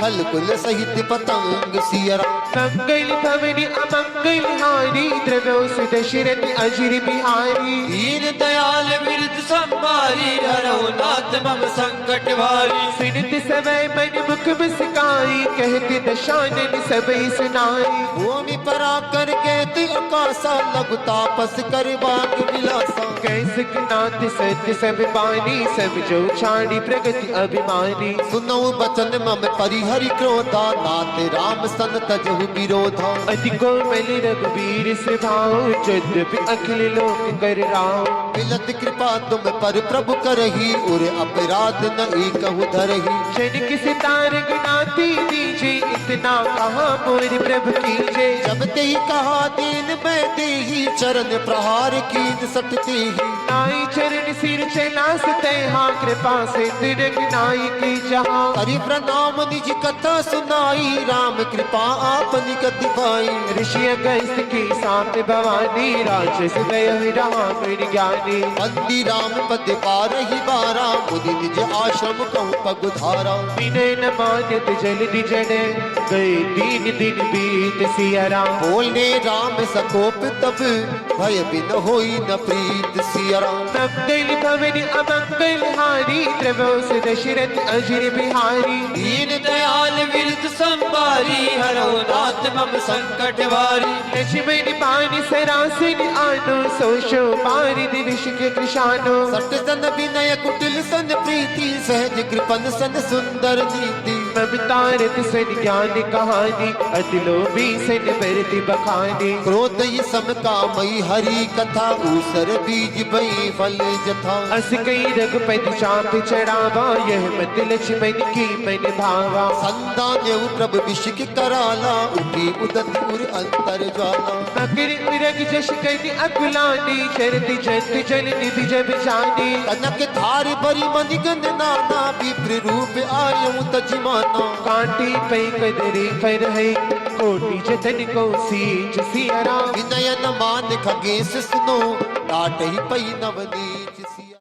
खल कुल सहित पतंग सियरा। मंगल भवन अमंगल हारी द्रव्यो दशरथ अजिर बिहारी। दीन दयाल विरद संभारी हरो नाथ मम संकट भारी। सुनत समय मन मुख मुस्काई कहते दशानन सबई सुनाई। भूमि परा कर कहते आकाशा लघु तापस कर बाग विलासा। कैसे नाथ सत्य सब पानी सब जो छाड़ी प्रगति अभिमानी। सुनो बचन मम परिहरि क्रोधा नाथ राम सन तजहु विरोधा। अति कोमल रघुवीर से भाव यद्यपि अखिल लोक कर राव। मिलत कृपा तुम पर प्रभु करही और अपराध न एकहु धरही। जन किस तारक नाती दीजे इतना कहा मोर प्रभु कीजे। जब ते ही कहा दीन मैं देही चरण प्रहार कीन सटते ही। नाई चरण सिर चला सते हाँ कृपा से तिरक नाई की जहाँ। हरि प्रणाम निज कथा सुनाई राम कृपा आपनि गति पाई। ऋषि अगस्त की साप भवानी राक्षस गय राम ज्ञानी। बंदी राम पद पारहि बारा मुनि निज आश्रम कहु पगुधारा। विनय न मानत जल्दी जने गए दीन दिन बीत सियरा। बोलने राम सकोप तब भय बिन होई न प्रीत सियरा। मंगल भवन अमंगल हारी द्रव्यो दशरथ अजिर बिहारी। दीन दयाल विरद संभारी हरो नाथ मम संकट भारी। लक्ष्मण पान सरासन आनो सोशो पारिद विष के कृशानो। सट सन विनय कुटिल सन प्रीति सहज कृपन सन सुंदर नीति। ममतारत सन ज्ञान कहानी अदलो भी सन बरति बखानी क्रोध ये सम कामई हरि कथा ऊसर बीज बई फल जथा अस कई रघुपति चाप चढ़ावा यह मत लक्ष्मण की मन भावा संदान्य प्रभ विशिक कराला उठी उदत उर अंतर ज्वाला अगर उरग जश कनि अकुलानी चरति जंत जल निधि जब जानी कनक धार भरी मनिगन नाना विप्र रूप आयु तजमाना कांटी पे कदरे पर है कोटि जतन को सींच सिया राम विनयन मान खगेश सुनो डाट ही पई नवनीच सिया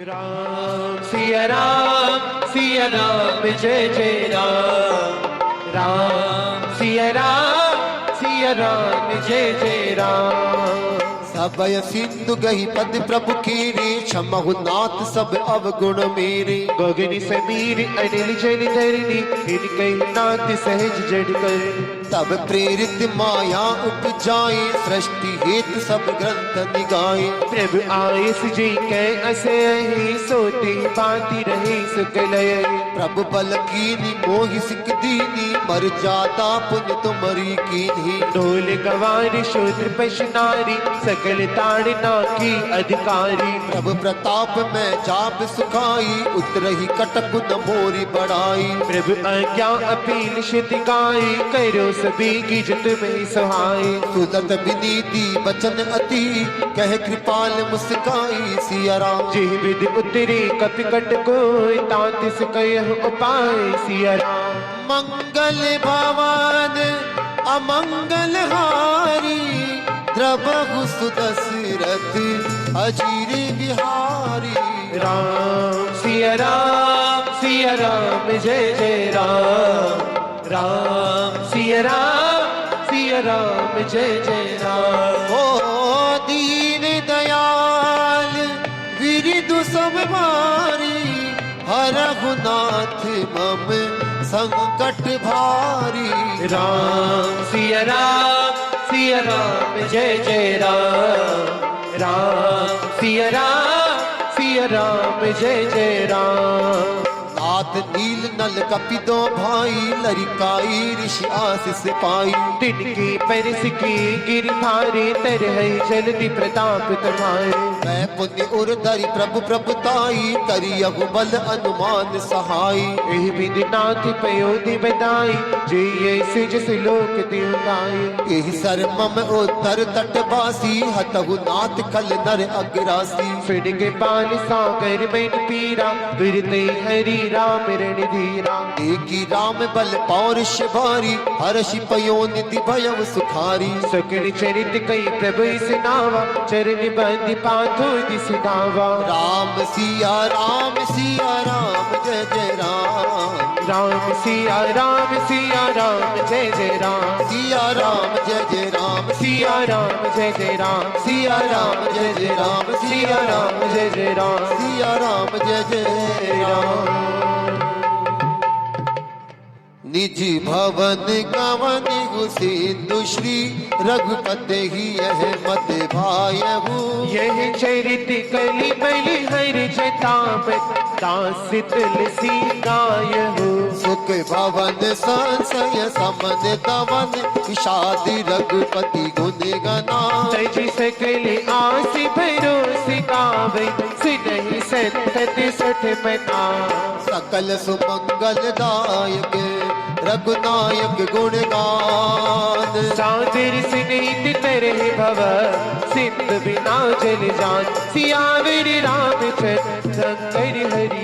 राम सिया राम जय जय राम राम सिया राम जय जय राम सबय सिंधु गही पद प्रभु कीरे क्षमहु नाथ सब अवगुण मेरे गगन समीर अनिल जल धरनी इनके नाथ सहज जड़ कर तब प्रेरित माया उपजाए सृष्टि हेतु सब ग्रंथ निगाए प्रभु आयस जी कै असे ही सोते बाती रहे सुकलय प्रभु बल कीनी मोहि सिक दीनी मर जाता पुन तुमरी कीनी ढोल गवार शूद्र पशनारी सकल ताड़ना की अधिकारी प्रभु प्रताप में जाप सुखाई उतरही कटक न मोरी बढ़ाई प्रभु आज्ञा अपील शिति गाई करो सभी की जित में सहाय सुदत विनीति बचन अति कह कृपाल मुस्काई सिया राम जी विद उतरे कपिकट को तांतिस कह उपाय सिया राम मंगल भवन अमंगल हारी द्रबहु सुदशरथ अजीर बिहारी राम सिया राम जय जय राम राम सिया राम जय जय राम ओ दीन दयाल विरिदु सब मारी हरहु नाथ मम संकट भारी राम सिया राम जय जय राम राम सिया राम जय जय राम नाथ नील नल कपिदो भाई लरिकाई ऋषि आशीष पाई तिनकी परस की गिरधारी तरह जलति प्रताप तुम्हारे मैं पुण्य उर धरि प्रभु प्रभुताई करियहु बल अनुमान सहाय एहि विधि नाथ पयोधि बदाई जे ये सिज सिलोक दिवदाई एहि सर मम उत्तर तटवासी हतहु नाथ खल नर अग्रासी फिर के पाल सागर में पीरा दुर्ते हरि राम रण धीरा एकी राम बल पौरुष भारी हर्षि पयो निधि भयव सुखारी सकल चरित कई प्रभु सिनावा चरण बंद पाथो दिसदावा राम सिया राम जय जय राम राम सिया राम जय जय राम सिया राम जय जय राम सिया राम जय जय राम सिया राम जय जय राम सिया राम जय जय राम सिया राम जय जय राम निज भवन गवन सिंधु श्री रघुपति ही अहमद भायहु यह चरित कलि बलि हर जताप दास तुलसी गायहु सुख भवन संशय समन दवन विषाद रघुपति गुण गना सज सकल आस भरोस गावे सुनहि संतत सठ मना सकल सुमंगल दायक रघुनायक गुणगान सादर सुनीत तरह भव सिंध बिना जल जान सियावर रामचंद्र शंकर हरि